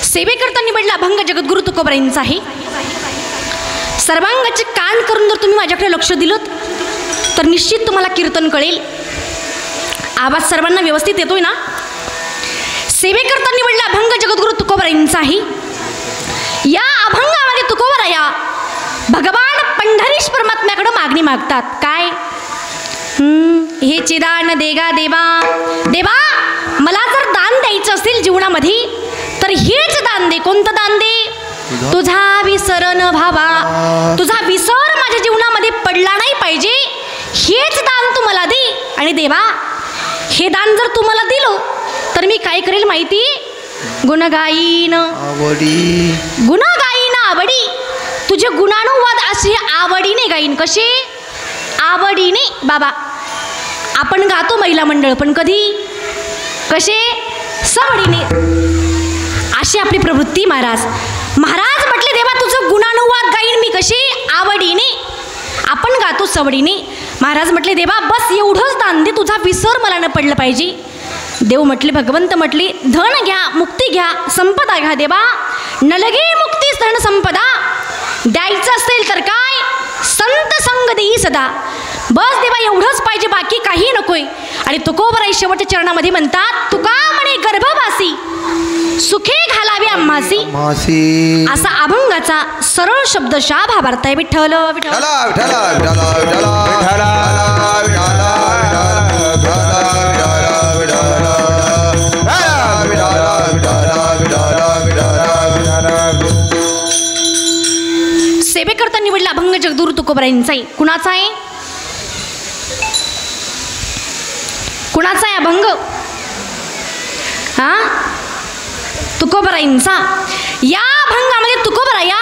सेवेकरता निवडला अभंग जगद्गुरु तुकोबारायांचा आहे. सर्वांगाचे कान करून जर तुम्ही माझ्याकडे लक्ष दिलं तर निश्चित तुम्हाला कीर्तन कळेल. आवाज सर्वांना व्यवस्थित येतोय ना? सेवेकरता निवडला अभंग जगद्गुरु तुकोबारायांचा आहे. या अभंगामध्ये तुकोबाराया भगवान पंढरीश परमात्म्याकडे मागणी मागतात. काय? हे चिदान देगा देवा, देवा मला जर दान द्यायचं असेल जीवनामध्ये तर हेच दान दे. कोणतं दान दे? तुझा विसर न भावा, तुझा विसर माझ्या जीवनामध्ये पडला नाही पाहिजे, हेच दान तू मला दे. आणि देवा हे दान जर तू मला दिलं तर मी काय करेल माहिती? गुण गाईन आवडी, गुण गाईन आवडी. तुझे गुणानुवाद असे आवडीने गाईन. कसे? आवडीने. बाबा आपण गातो महिला मंडळ, पण कधी? कसे? सवडीने. अशी आपली प्रवृत्ती. महाराज म्हटले देवा तुझं गुणानुवाद गाईन मी. कशी? आवडीने. आपण गातो सवडीने. महाराज म्हटले देवा बस एवढंच दान दे, तुझा विसर मला न पडलं पाहिजे. देव म्हटले, भगवंत म्हटले धन घ्या, मुक्ती घ्या, संपदा घ्या. देवा न लगे मुक्ती धन संपदा. द्यायचं असेल तर काय? संत संग देई सदा. बस देवा एवढंच पाहिजे, बाकी काही नकोय. आणि तुकोबाराय शेवटच्या चरणामध्ये म्हणतात, तुका म्हणे गर्भवासी सुखे घालावे आम्हासी. असा अभंगाचा सरळ शब्दशः भावार्थ आहे. विठ्ठल विठ्ठल सेवेकरता निवडला अभंग जगद्गुरु तुकोबारायांचा आहे. कुणाचा आहे? कुणाचा आहे अभंग? हा तुकोबारायांचा. या अभंगामध्ये तुकोबाराया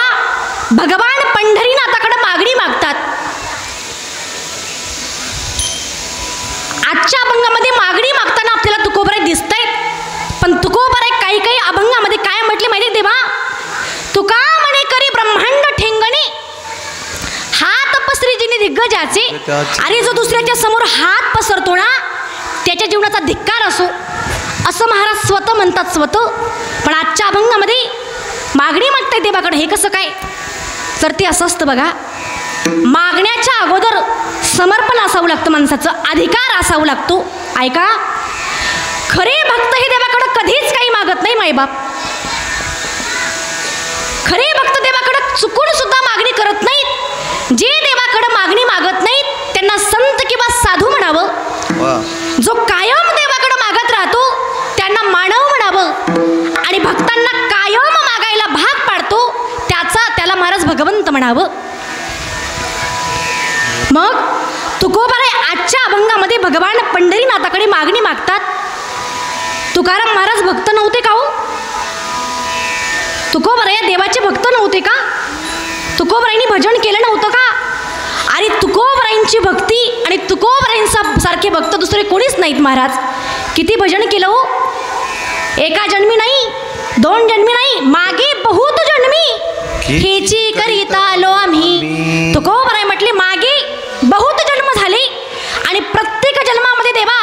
भगवान पंढरीनाथाकडे मागणी मागतात. आजच्या अभंगामध्ये मागणी मागताना आपल्याला तुकोबाराय दिसत आहेत, पण तुकोबाराय काही काही अभंगामध्ये काय म्हटले माहिती? देवा तुका म्हणे करी ब्रह्मांड ठेंगणे, हात पसरीजीने दिग्गजाचे. आणि जो दुसऱ्याच्या समोर हात पसरतो ना त्याच्या जीवनाचा धिक्कार असो, असं महाराज स्वतः म्हणतात. स्वतः. पण आजच्या अभंगामध्ये मागणी मागताय देवाकडे. हे कसं काय? तर ते असं असतं बघा, मागण्याच्या अगोदर समर्पण असावं लागतं माणसाचं, अधिकार असावं लागतो. ऐका, खरे भक्त हे देवाकडे कधीच काही मागत नाही मायबाप. खरे भक्त देवाकडे चुकून सुद्धा मागणी करत नाहीत. जे देवाकडे मागणी मागत नाहीत त्यांना संत किंवा साधू म्हणावं. जो कायम देवाकडे मागत राहतो त्यांना मानव म्हणावं. आणि भक्तांना कायम मागायला भाग पाडतो त्याला महाराज भगवंत म्हणावं. मग तुकोबाराय आजच्या अभंगामध्ये भगवान पंढरीनाथाकडे मागणी मागतात. तुकाराम महाराज भक्त नव्हते का हो? तुकोबाराय देवाचे भक्त नव्हते का? तुकोबारायांनी भजन केलं नव्हतं का? आणि तुकोबारायांची भक्ती आणि तुकोबारायांसारखे भक्त दुसरे कोणीच नाहीत. महाराज किती भजन केलं हो? एका जन्मी नाही, दोन जन्मी नाही, मागे बहुत जन्मी हेची करीता आलो आम्ही. तुकोबाराय म्हटले मागे बहुत जन्म झाले आणि प्रत्येक जन्मामध्ये देवा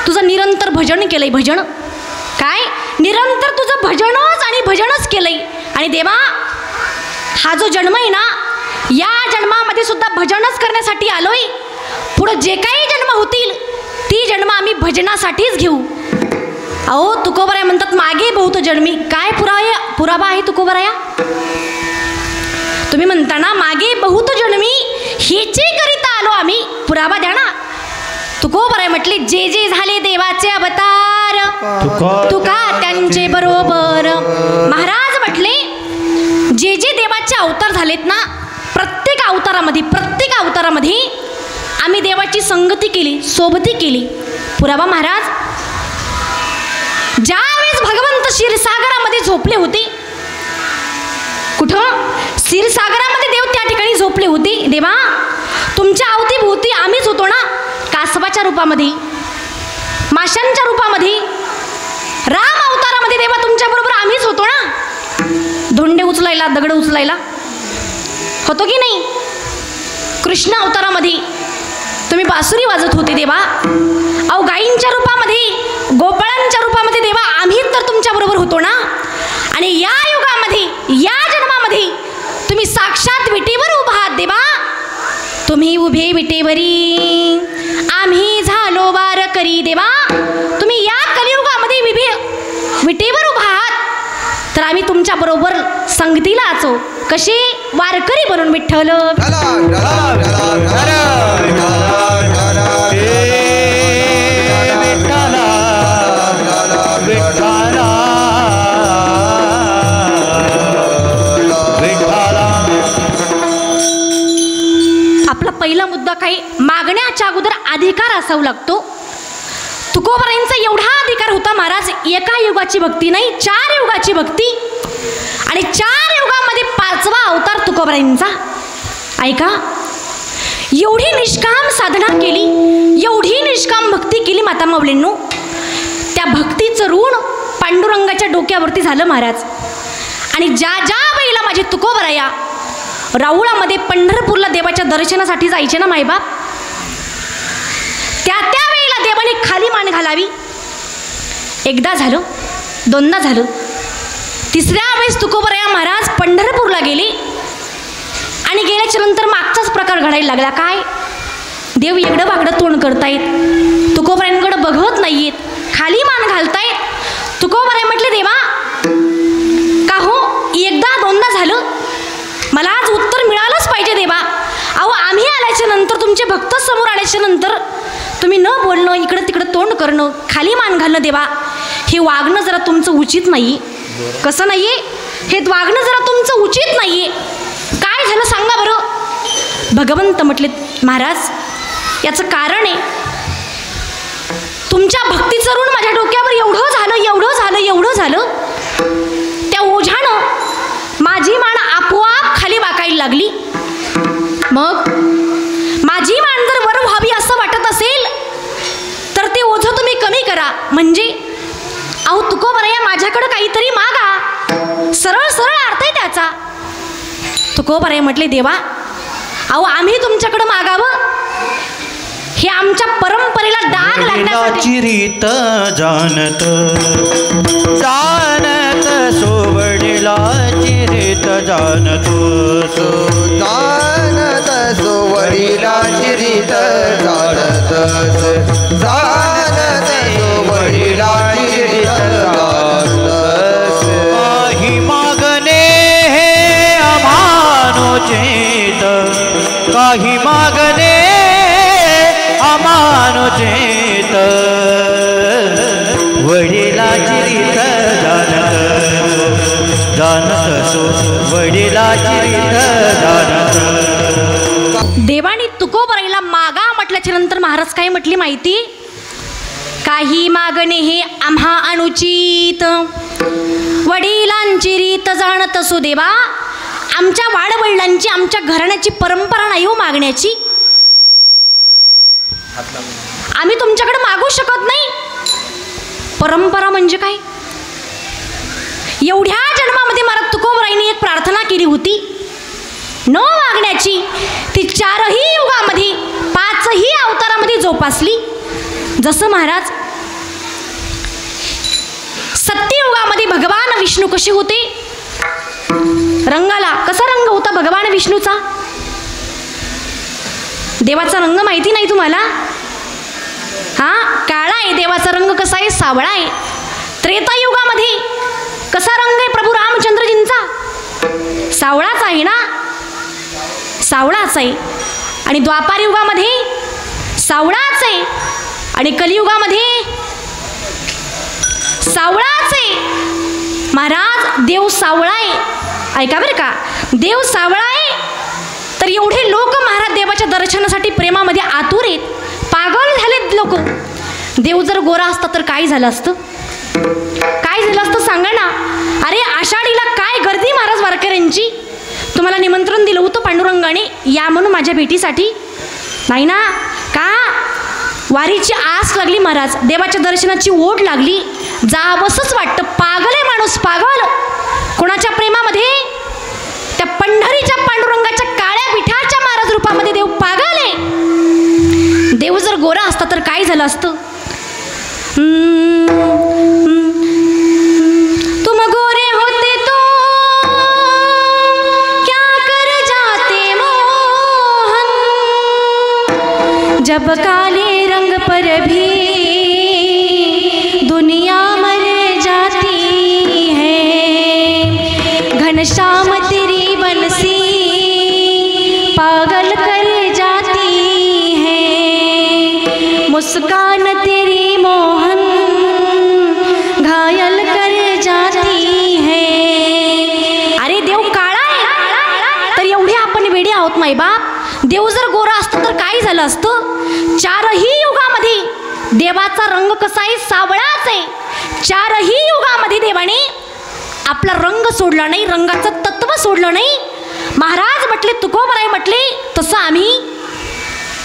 तुझं निरंतर भजन केलंय. भजन काय? निरंतर तुझं भजनच आणि भजनच केलंय. आणि देवा हा जो जन्म आहे ना, या जन्मामध्ये सुद्धा भजनच करण्यासाठी आलोय. पुढं जे काही जन्म होतील ती जन्म आम्ही भजनासाठीच घेऊ. अहो तुकोबाराय म्हणतात मागे बहुत जन्मी. काय पुरावा आहे तुकोबाराया? तुम्ही म्हणता ना मागे बहुत जन्मी हेचे करिता आलो आम्ही, पुरावा द्या ना. तुकोबाराय म्हटले जे जे झाले देवाचे अवतार तुका त्यांचे बरोबर. महाराज म्हटले जे जे देवाचे अवतार झालेत ना, प्रत्येक अवतारामध्ये आम्ही देवाची संगती केली, सोबती केली. पुरावा महाराज, ज्यावेळेस भगवंत क्षीरसागरामध्ये झोपले होते, कुठं? क्षीरसागरामध्ये देव त्या ठिकाणी झोपले होते. देवा तुमच्या अवतीभोवती आम्हीच होतो ना, कासवाच्या रूपामध्ये, माशांच्या रूपामध्ये. राम अवतारामध्ये देवा तुमच्या बरोबर आम्हीच होतो ना, धोंडे उचलायला, दगड उचलायला होतो की नाही? कृष्ण अवतारामध्ये तुम्ही बासुरी वाजत होते देवा. अहो गायींच्या रूपामध्ये, गोपाळांच्या रूपामध्ये देवा आम्ही तर तुमच्या बरोबर होतो ना. आणि या तुम्ही उभे विटेवरी आम्ही झालो वारकरी देवा. तुम्ही या कलियुगामध्ये विटेवर उभा आहात तर आम्ही तुमच्या बरोबर संगतीला आचो. कसे वारकरी बनून विठ्ठल. आपला पहिला मुद्दा काही मागण्याच्या अगोदर अधिकार असावा लागतो. तुकोबारायांचा एवढा अधिकार होता महाराज. एका युगाची भक्ती नाही, 4 युगाची भक्ती आणि 4 युगामध्ये 5वा अवतार तुकोबारायांचा. ऐका, एवढी निष्काम साधना केली, एवढी निष्काम भक्ती केली माता माऊलींनो. त्या भक्तीचं ऋण पांडुरंगाच्या डोक्यावरती झालं महाराज. आणि ज्या वेळेला माझे तुकोबाराया राऊळामध्ये पंढरपूरला देवाच्या दर्शनासाठी जायचे ना मायबाप, त्या वेळेला देवाने खाली मान घालावी. एकदा झालं, दोनदा झालं, तिसऱ्या वेळेस तुकोबाराया महाराज पंढरपूरला गेले आणि गेल्याच्या नंतर मागचाच प्रकार घडायला लागला. काय, देव एकडं वागडं तोंड करतायत, तुकोबारायांकडे बघत नाहीयेत, खाली मान घालतायत. तुकोबाराया म्हटले देवा का हो, एकदा दोनदा झालं, मला आज उत्तर मिळालंच पाहिजे देवा. अहो आम्ही आल्याच्या नंतर, तुमचे भक्त समोर आल्याच्या नंतर तुम्ही न बोलणं, इकडं तिकडं तोंड करणं, खाली मान घालणं देवा, हे वागणं जरा तुमचं उचित नाही. कसं नाही आहे, हे वागणं जरा तुमचं उचित नाही आहे. काय झालं सांगा बरं. भगवंत म्हटले महाराज याचं कारण आहे, तुमच्या भक्तीचं ऋण माझ्या डोक्यावर एवढं झालं. त्या ओझ्यानं माझी मान आपोआप खाली वाकायला लागली. मग माझी मान जर वर व्हावी असं वाटत असेल तर ते ओझं तुम्ही कमी करा. म्हणजे अहो तुकोबाराया माझ्याकडे काहीतरी मागा, सरळ अर्थ आहे त्याचा. तुकोबाराया म्हटले देवा अहो आम्ही तुमच्याकडे मागावं, हे आमच्या परंपरेला डाग लागण्यासाठी. रीत जानत सोवडिलाची रीत जानत सोवडिलाची रीत जानत सोवडिलाची रीत जानत. काही मागणे हे अमानुचित, काही मागणे अमानुचित, वडिलाची रीत जानत सो वडिलाची रीत जानत. देवानी तुकोबाराईला मागा म्हटल्याच्या नंतर महाराज काय म्हटली माहिती. काही मागणे हे आम्हा अनुचित, वडिलांची रीत जाणत असो देवा. आमच्या वाडवडिलांची, आमच्या घराण्याची परंपरा नाही हो मागण्याची. आम्ही तुमच्याकडे मागू शकत नाही. परंपरा म्हणजे काय. एवढ्या जन्मामध्ये महाराज तुकोबाराईंनी एक प्रार्थना केली होती न मागण्याची. ती 4ही युगामध्ये 5ही अवतारामध्ये जोपासली. जसं महाराज सत्ययुगामध्ये भगवान विष्णू कसे होते, रंगाला कसा रंग होता भगवान विष्णूचा. देवाचा रंग माहिती नाही तुम्हाला. हा काळा आहे देवाचा रंग. कसा आहे, सावळा आहे. त्रेतायुगामध्ये कसा रंग आहे प्रभू रामचंद्रजींचा, सावळाच आहे ना, सावळाच आहे. आणि द्वापार युगामध्ये सावळाच आहे आणि कलियुगामध्ये सावळाच आहे. महाराज देव सावळा आहे. ऐका बरं का, देव सावळा आहे तर एवढे लोक महाराज देवाच्या दर्शनासाठी प्रेमामध्ये आतुर आहेत, पागल झालेत लोक. देव जर गोरा असता तर काय झालं असतं, काय झालं असतं सांगा ना. अरे आषाढीला काय गर्दी महाराज वारकऱ्यांची. तुम्हाला निमंत्रण दिलं होतं पांडुरंगाने या म्हणून माझ्या भेटीसाठी, नाही ना. का वारीची आस लागली महाराज, देवाच्या दर्शनाची ओढ लागली, जावंसच वाटतं. पागल आहे माणूस, पागल. कोणाच्या प्रेमामध्ये, त्या पंढरीच्या पांडुरंगाच्या काळ्या विठाच्या महाराज रूपामध्ये देव पागल आहे. देव जर गोरा असता तर काय झालं असतं. तुम गोरे होते तो क्या कर जाते मोहन, असतं, चारही युगामध्ये देवाचा रंग कसा आहे, सावळाच आहे. चारही युगामध्ये देवाने आपला रंग सोडला नाही, रंगाचं तत्व सोडलं नाही. महाराज म्हटले, तुकोबराय म्हटले, तसं आम्ही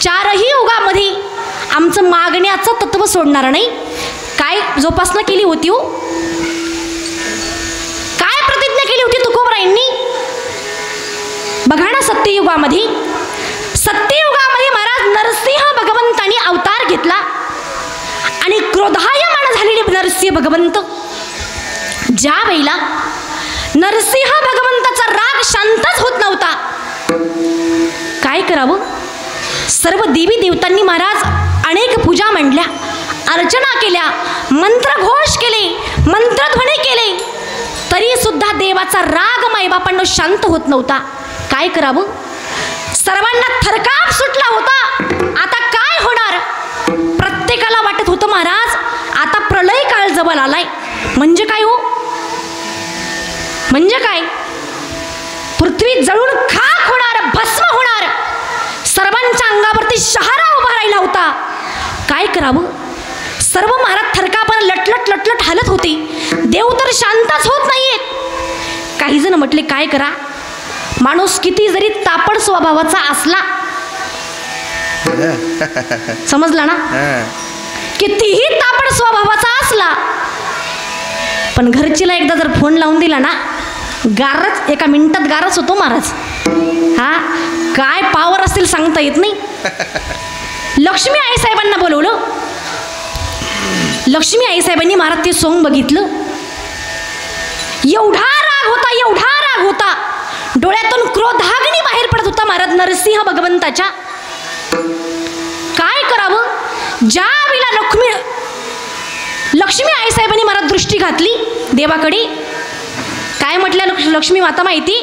चारही युगामध्ये आमचं मागण्याचं तत्व सोडणार नाही. काय जोपासना केली होती हो, काय प्रतिज्ञा केली होती तुकोबरायांनी? बघा ना, सत्ययुगामध्ये महाराज नरसिंह भगवंतांनी अवतार घेतला आणि क्रोधायमान झालेले नरसिंह भगवंत, ज्या वेळेला नरसिंह भगवंताचा राग शांतच होत नव्हता, काय करावं? सर्व देवी देवतांनी महाराज अनेक पूजा मांडल्या, अर्चना केल्या, मंत्रघोष केले, मंत्रध्वनी केले, तरी सुद्धा देवाचा राग मायबापांना शांत होत नव्हता. काय करावं? सर्वांना थरकाप सुटला होता. आता काय होणार? प्रत्येकाला वाटत होतं महाराज आता प्रलय काळ जवळ आलाय. म्हणजे काय हो? म्हणजे काय? पृथ्वी जळून खाक होणार, भस्म होणार. सर्वांच्या अंगावरती शहारा उभा राहिला होता. काय करावं? सर्व महाराज थरकापानं लटलट लटलट हालत होते. देव तर शांतच होत नाहीयेत. काही जण म्हटले, काय करा, माणूस किती जरी तापड स्वभावाचा असला, समजला ना, कितीही तापड स्वभावाचा असला, पण घरचीला एकदा जर फोन लावून दिला ना, गारच एका मिनिटात गारच होतो महाराज. हा, काय पावर असेल सांगता येत नाही. लक्ष्मी आई साहेबांना बोलवलं. लक्ष्मी आई साहेबांनी महाराज ते सोंग बघितलं. एवढा राग होता, एवढा राग होता, डोळ्यातून क्रोधाग्नी बाहेर पडत होता महाराज नरसिंह भगवंताच्या. काय करावं? ज्या वेळेला लक्ष्मी आई साहेबांनी महाराज दृष्टी घातली देवाकडे, काय म्हटल्या लक्ष्मी माता माहिती?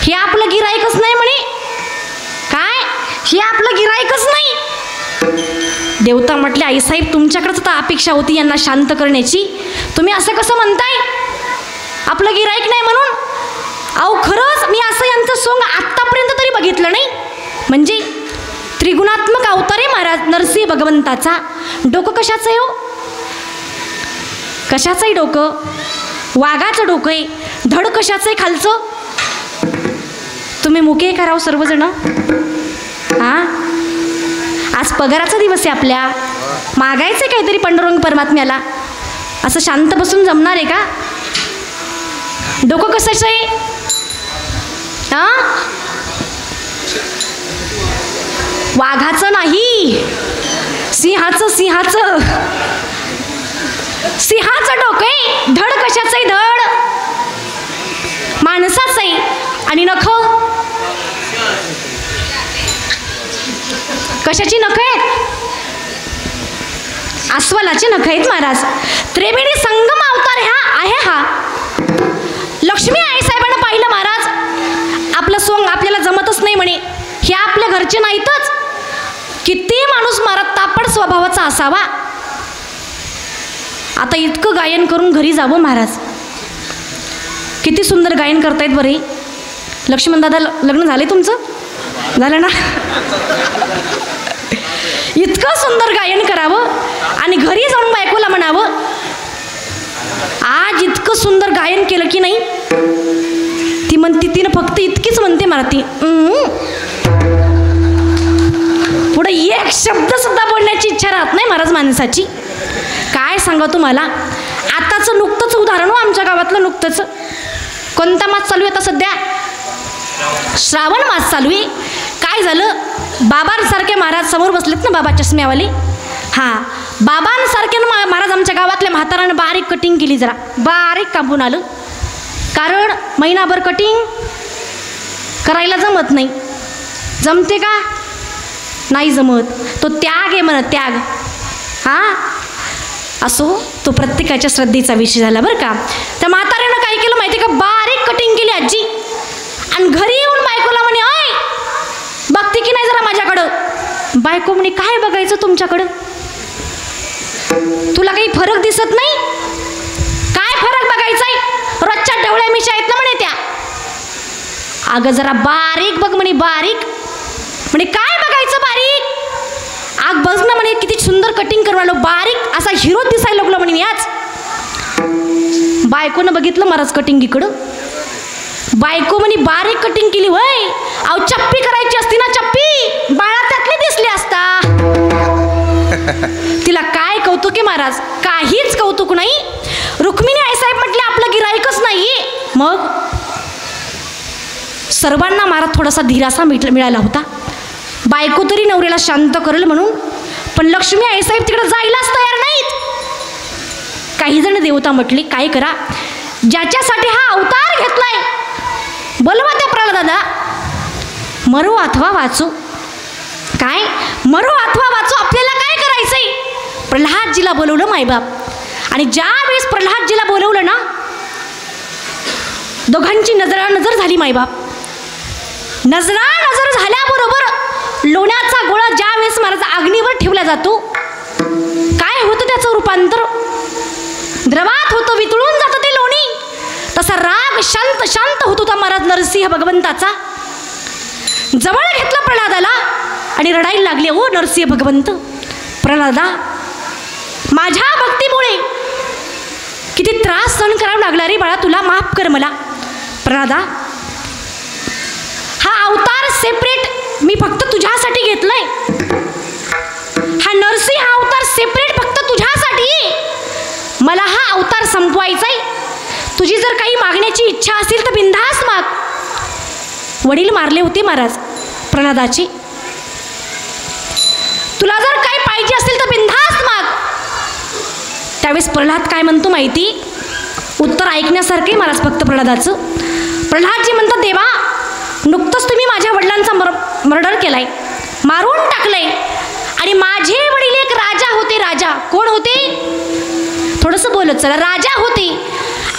हे आपलं गिराईकच नाही म्हणे. काय? हे आपलं गिराईकच नाही. देवता म्हटले, आईसाहेब तुमच्याकडेच तर अपेक्षा होती यांना शांत करण्याची, तुम्ही असं कसं म्हणताय आपलं गिराईक नाही म्हणून? अहो खरंच मी असं यांचं सोंग आत्तापर्यंत तरी बघितलं नाही. म्हणजे त्रिगुणात्मक अवतार आहे महाराज नरसिंह भगवंताचा. डोकं कशाचं आहे हो? कशाचं आहे डोकं? वाघाचं डोकं आहे. धड कशाचं आहे खालचं? तुम्ही मुके करावं सर्वजण. हां, आज पगाराचा दिवस आहे आपल्या, मागायचं काहीतरी पांडुरंग परमात्म्याला. असं शांत बसून जमणार आहे का? डोकं कशाचं आहे? हां, वाघाचं नाही, सिंहाचं. सिंहाचं डोकं आहे. धड कशाचं आहे? धड माणसाचं आहे. आणि नख कशाची नख आहेत? अस्वलाची नख आहेत महाराज. त्रिवेणी संगम अवतार आहे हा. लक्ष्मी आई साहेबांना पाहिलं महाराज, आपलं सोंग आपल्याला जमतच नाही म्हणे, हे आपल्या घरचे नाहीतच. किती माणूस महाराज तापड स्वभावाचा असावा. आता इतकं गायन करून घरी जावं महाराज. किती सुंदर गायन करतायत बरे. लक्ष्मण दादा, लग्न झाले तुमचं? झालं ना? इतकं सुंदर गायन करावं आणि घरी जाऊन बायकोला म्हणावं, आज इतकं सुंदर गायन केलं की नाही? ती म्हणते, तिनं फक्त इतकीच म्हणते मला, ती पुढे एक शब्द सुद्धा बोलण्याची इच्छा राहत नाही महाराज माणसाची. काय सांगा तुम्हाला, आताचं नुकतंच उदाहरण हो, आमच्या गावातलं नुकतंच. कोणता मास चालू आहे आता सध्या? श्रावण मास चालू आहे. काय झालं, बाबांसारखे महाराज समोर बसलेत ना, बाबा चष्म्यावाले. हां, बाबांसारखे महाराज आमच्या गावातल्या म्हातारानं बारीक कटिंग केली, जरा बारीक कापून आलं. कारण महिनाभर कटिंग करायला जमत नाही. जमते का? नाही जमत. तो त्याग आहे म्हणत, त्याग. हां, असो, तो प्रत्येकाच्या श्रद्धेचा विषय झाला बरं का. त्या म्हाताऱ्यानं काय केलं माहिती का? बारीक कटिंग केली आजी, आणि घरी येऊन बायकोला म्हणे, अय बघते की नाही जरा माझ्याकडं? बायको म्हणे, काय बघायचं तुमच्याकडं? तुला काही फरक दिसत नाही? काय फरक बघायचाय? रोजच्या डवळ्या मिशा आहेत ना म्हणे त्या. अगं जरा बारीक बघ म्हणे, बारीक. म्हणे काय मागायचं बारीक. आग बस ना म्हणे, किती सुंदर कटिंग करवालो, बारीक असा हिरो दिसायला लागलो म्हणे मी आज. बायकोनं बघितलं महाराज कटिंग इकडं. बायको म्हणे बारीक कटिंग केली वय. अहो चप्पी करायची असती ना, चप्पी बाळा त्यातली दिसली असता. तिला काय कौतुक आहे महाराज, काहीच कौतुक नाही. रुक्मिणी आईसाहेब म्हटले आपलं गिराईकच नाहीये. मग सर्वांना महाराज थोडासा धीरासा मिळाला होता. बायको तरी नवऱ्याला शांत करेल म्हणून, पण लक्ष्मी आईसाहेब तिकडे जायलाच तयार नाहीत. काही जण देवता म्हटले काय करा, ज्याच्यासाठी हा अवतार घेतलाय बोलवा त्या प्रल्हादाला, मरो अथवा वाचो. काय मरो अथवा वाचो, आपल्याला काय करायचंय. प्रल्हादजीला बोलवलं मायबाप. आणि ज्या वेळेस प्रल्हादजीला बोलवलं ना, दोघांची नजरानजर झाली मायबाप. नजरानजर झाल्याबरोबर लोण्याचा गोळा ज्या वेळेस महाराज अग्नीवर ठेवला जातो, काय होतं त्याचं रूपांतर, द्रवात होतं, वितळून जातं ते लोणी. तसा राग शांत शांत होत होता महाराज नरसिंह भगवंताचा. जवळ घेतलं प्रल्हादाला आणि रडायला लागले. ओ नरसिंह भगवंत, प्रल्हादा माझ्या भक्तीमुळे किती त्रास सहन करावा लागला रे बाळा, तुला माफ कर मला. प्रल्हादा हा अवतार सेपरेट मी फक्त तुझ्यासाठी घेतलाय. हा नरसिंह हा अवतार सेपरेट फक्त तुझ्यासाठी. मला हा अवतार संपवायचाय. तुझी जर काही मागण्याची इच्छा असेल तर बिनधास्त माग. वडील मारले होते महाराज प्रल्हादाचे. तुला जर काही पाहिजे असेल तर बिनधास्त माग. त्यावेळेस प्रल्हाद काय म्हणतो माहिती, उत्तर ऐकण्यासारखे महाराज फक्त प्रल्हादाचं. प्रल्हादजी म्हणतात देवा, नुकतंच तुम्ही माझ्या वडिलांचा मर्डर केलाय, मारून टाकलंय. आणि माझे वडील एक राजा होते. राजा कोण होते, थोडंसं बोलत चला. राजा होते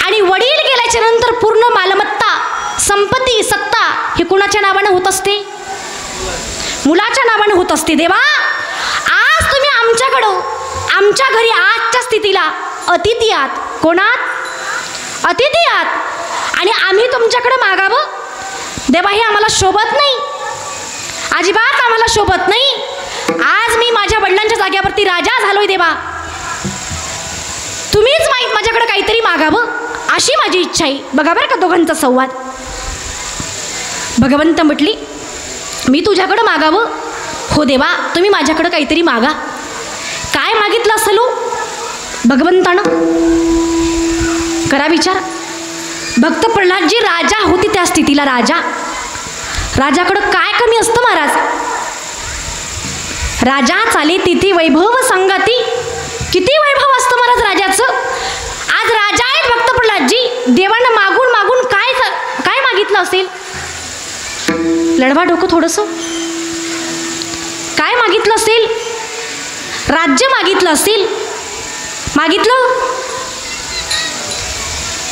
आणि वडील गेल्याच्या नंतर पूर्ण मालमत्ता, संपत्ती, सत्ता हे कोणाच्या नावाने होत असते, मुलाच्या नावाने होत असते. देवा आज तुम्ही आमच्याकडं, आमच्या घरी आजच्या स्थितीला अतिथी आहात. कोणात, अतिथी आहात. आणि आम्ही तुमच्याकडे मागावं देवा, हे आम्हाला शोभत नाही, अजिबात आम्हाला शोभत नाही. आज मी माझ्या वडिलांच्या जाग्यावरती राजा झालोय देवा, तुम्हीच माहीत माझ्याकडे काहीतरी मागावं अशी माझी इच्छा आहे. बघा बरं का दोघांचा संवाद. भगवंत म्हटली मी तुझ्याकडं मागावं. हो देवा, तुम्ही माझ्याकडं काहीतरी मागा. काय मागितलं असेल भगवंतानं, करा विचार. भक्त प्रल्हादजी राजा होती त्या स्थितीला. राजाकडं काय कमी असतं महाराज. राजा चाले तिथे वैभव सांगाती. किती वैभव असतं महाराज राजाचं. आज राजा आहेत भक्त प्रल्हादजी. देवानं मागून मागून काय काय मागितलं असेल, लढवा डोकं थोडंसं. काय मागितलं असेल, राज्य मागितलं असेल. मागितलं,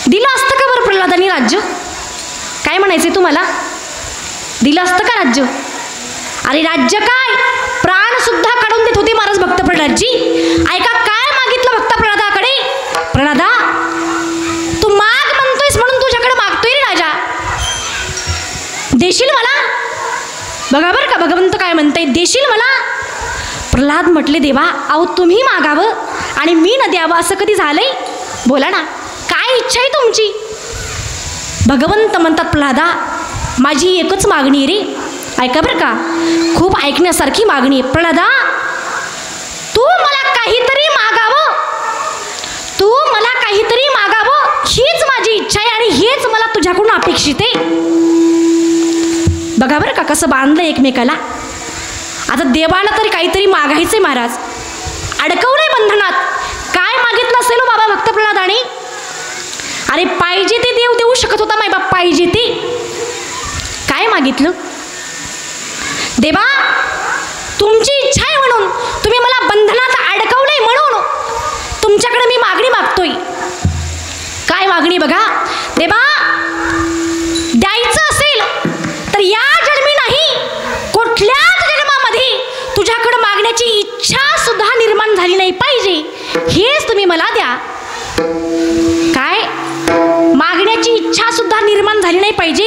दिलं असतं का बरं प्रल्हादांनी राज्य. काय म्हणायचं तुम्हाला, दिलं असतं का राज्य. अरे राज्य काय, प्राण सुद्धा काढून देत होते महाराज भक्त प्रल्हादजी. ऐका काय मागितलं भक्त प्रल्हादाकडे. प्रल्हादा तू माग म्हणतोयस म्हणून तुझ्याकडे मागतोय रे राजा, देशील मला. बघा बरं का भगवंत काय म्हणताय, देशील मला. प्रल्हाद म्हटले देवा, अहो तुम्ही मागावं आणि मी न द्यावं असं कधी झालंय. बोला ना काय इच्छा आहे तुमची. भगवंत म्हणतात प्रल्हादा माझी एकच मागणी रे. ऐका बरं का, खूप ऐकण्यासारखी मागणी आहे. प्रल्हादा तू मला काहीतरी मागावं, तू मला काहीतरी मागावं हीच माझी इच्छा आहे आणि हेच मला तुझ्याकडून अपेक्षित आहे. बघा बरं का कसं बांधलं एकमेकाला. आता देवाला तरी काहीतरी मागायचंय महाराज, अडकवलंय बंधनात. काय मागितलं असेल बाबा भक्त प्रल्हादाने. अरे पाहिजे ते देव देऊ शकत होता माय बाप, पाहिजे ते. काय मागितलं, देवा तुमची इच्छा आहे म्हणून तुम्ही मला बंधनात अडकवलंय म्हणून तुमच्याकडे मी मागणी मागतोय. काय मागणी बघा, देवा द्यायचं असेल तर या जन्मी नाही, कुठल्याच जन्मामध्ये तुझ्याकडे मागण्याची इच्छा सुद्धा निर्माण झाली नाही पाहिजे, हेच तुम्ही मला द्या. काय मागण्याची इच्छा सुद्धा निर्माण झाली नाही पाहिजे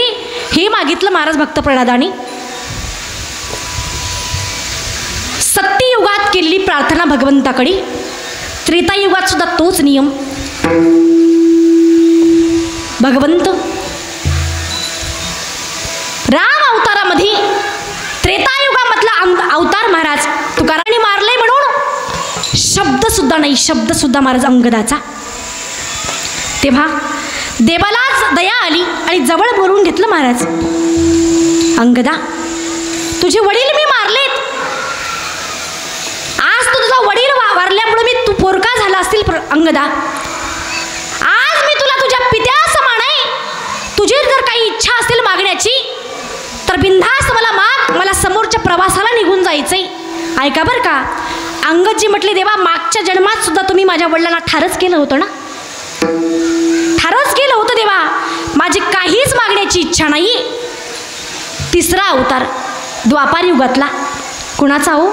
हे मागितलं महाराज भक्त प्रल्हादाने. युगात केलेली प्रार्थना भगवंताकडे त्रेतायुगात सुद्धा तोच नियम. भगवंत राम अवतारामध्ये त्रेतायुगामधला अवतार महाराज तुकारामांनी मारले म्हणून शब्द सुद्धा नाही, शब्द सुद्धा महाराज अंगदाचा. तेव्हा देवालाच दया आली आणि जवळ बोलवून घेतलं महाराज. अंगदा, तुझे वडील मी मारलेत. आज तू तुझा वडील वारल्यामुळे मी तू पोरका झाला असतील अंगदा. आज मी तुला तुझ्या पित्यासमान आहे. तुझी जर काही इच्छा असेल मागण्याची तर बिनधास्त मला माग. मला समोरच्या प्रवासाला निघून जायचंय. ऐका बरं का, अंगदजी म्हटले, देवा मागच्या जन्मात सुद्धा तुम्ही माझ्या वडिलांना ठारच केलं होतं ना, ठारच केलं होतं देवा. माझी काहीच मागण्याची इच्छा नाही. तिसरा अवतार द्वापार युगातला कुणाचा हो?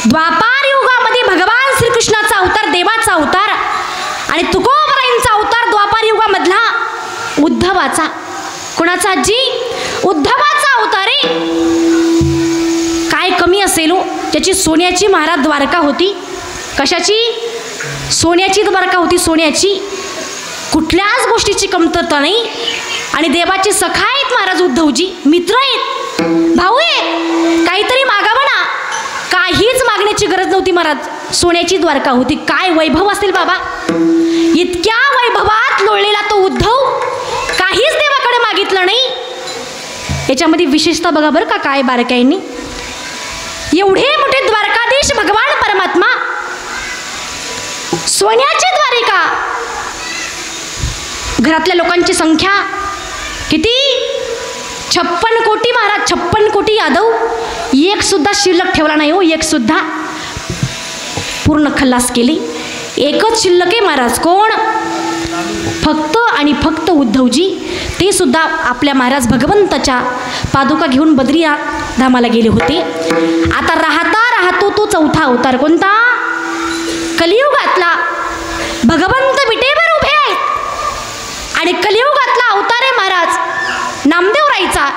द्वापार युगामध्ये भगवान श्रीकृष्णाचा अवतार, देवाचा अवतार आणि तुकोबरायांचा अवतार द्वापार युगामधला उद्धवाचा. कुणाचा जी? उद्धवाचा अवतार आहे. काय कमी असेल हो? त्याची सोन्याची महाराज द्वारका होती. कशाची? सोन्याची द्वारका होती, सोन्याची. कुठल्याच गोष्टीची कमतरता नाही. आणि देवाचे सखा आहेत महाराज उद्धवजी, मित्र आहेत, भाऊ आहेत. काहीतरी मागावं ना. काहीच मागण्याची गरज नव्हती महाराज. सोन्याची द्वारका होती. काय वैभव असेल बाबा. इतक्या वैभवात लोळलेला तो उद्धव काहीच देवाकडे मागितलं नाही. याच्यामध्ये विशेषता बघा बरं का काय बारकाईंनी. एवढे मोठे द्वारकाधीश भगवान परमात्मा, सोन्याची द्वारिका. घरातल्या लोकांची संख्या किती? 56 कोटी महाराज, 56 कोटी यादव. एक सुद्धा शिल्लक ठेवला नाही हो, एक सुद्धा. पूर्ण खल्लास केली. एकच शिल्लक आहे महाराज. कोण? फक्त आणि फक्त उद्धवजी. ते सुद्धा आपल्या महाराज भगवंताच्या पादुका घेऊन बद्री धामाला गेले होते. आता राहतो तो चौथा अवतार कोणता? कलियुगातला. भगवंत विटेवर उभे आहेत आणि कलियुगातला अवतार आहे महाराज नामदेवरायचा.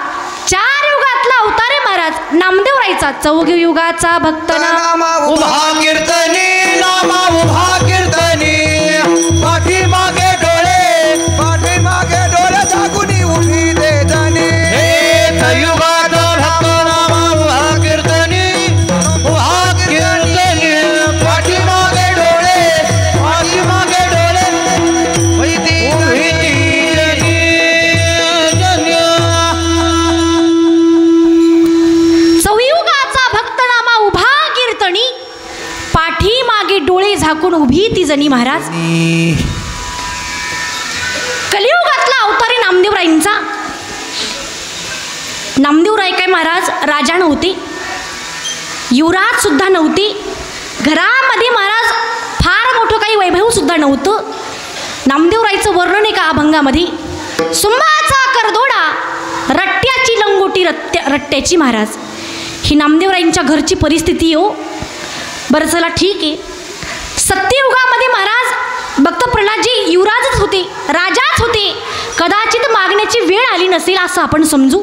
4 युगातला अवतार आहे महाराज नामदेवरायचा. 4 युगाचा भक्त नामा उभा कीर्तनी, नामा उभा कीर्तनी. पाठीमागे डोळे झाकून उभी देतानी. हे युगाचा भक्त नामा उभा कीर्तनी, उभा कीर्तनी. पाठीमागे डोळे पाठीमागे डोळे झाकून उभी ती जणी महाराज. कलियुगातला अवतारी नामदेवरायांचा. नामदेवराय काय महाराज राजा नव्हते, युवराज सुद्धा नव्हते. घरामध्ये महाराज फार मोठं काही वैभव सुद्धा नव्हतं. नामदेवरायचं वर्णन आहे का अभंगामध्ये? सुंबाचा करदोडा, रट्ट्याची लंगोटी, रट्ट्याची महाराज. ही नामदेवरायांच्या घरची परिस्थिती हो. बरं चला ठीक आहे. सत्ययुगामध्ये महाराज भक्त प्रल्हादजी युवराजच होते, राजाच होते. कदाचित मागण्याची वेळ आली नसेल असं आपण समजू.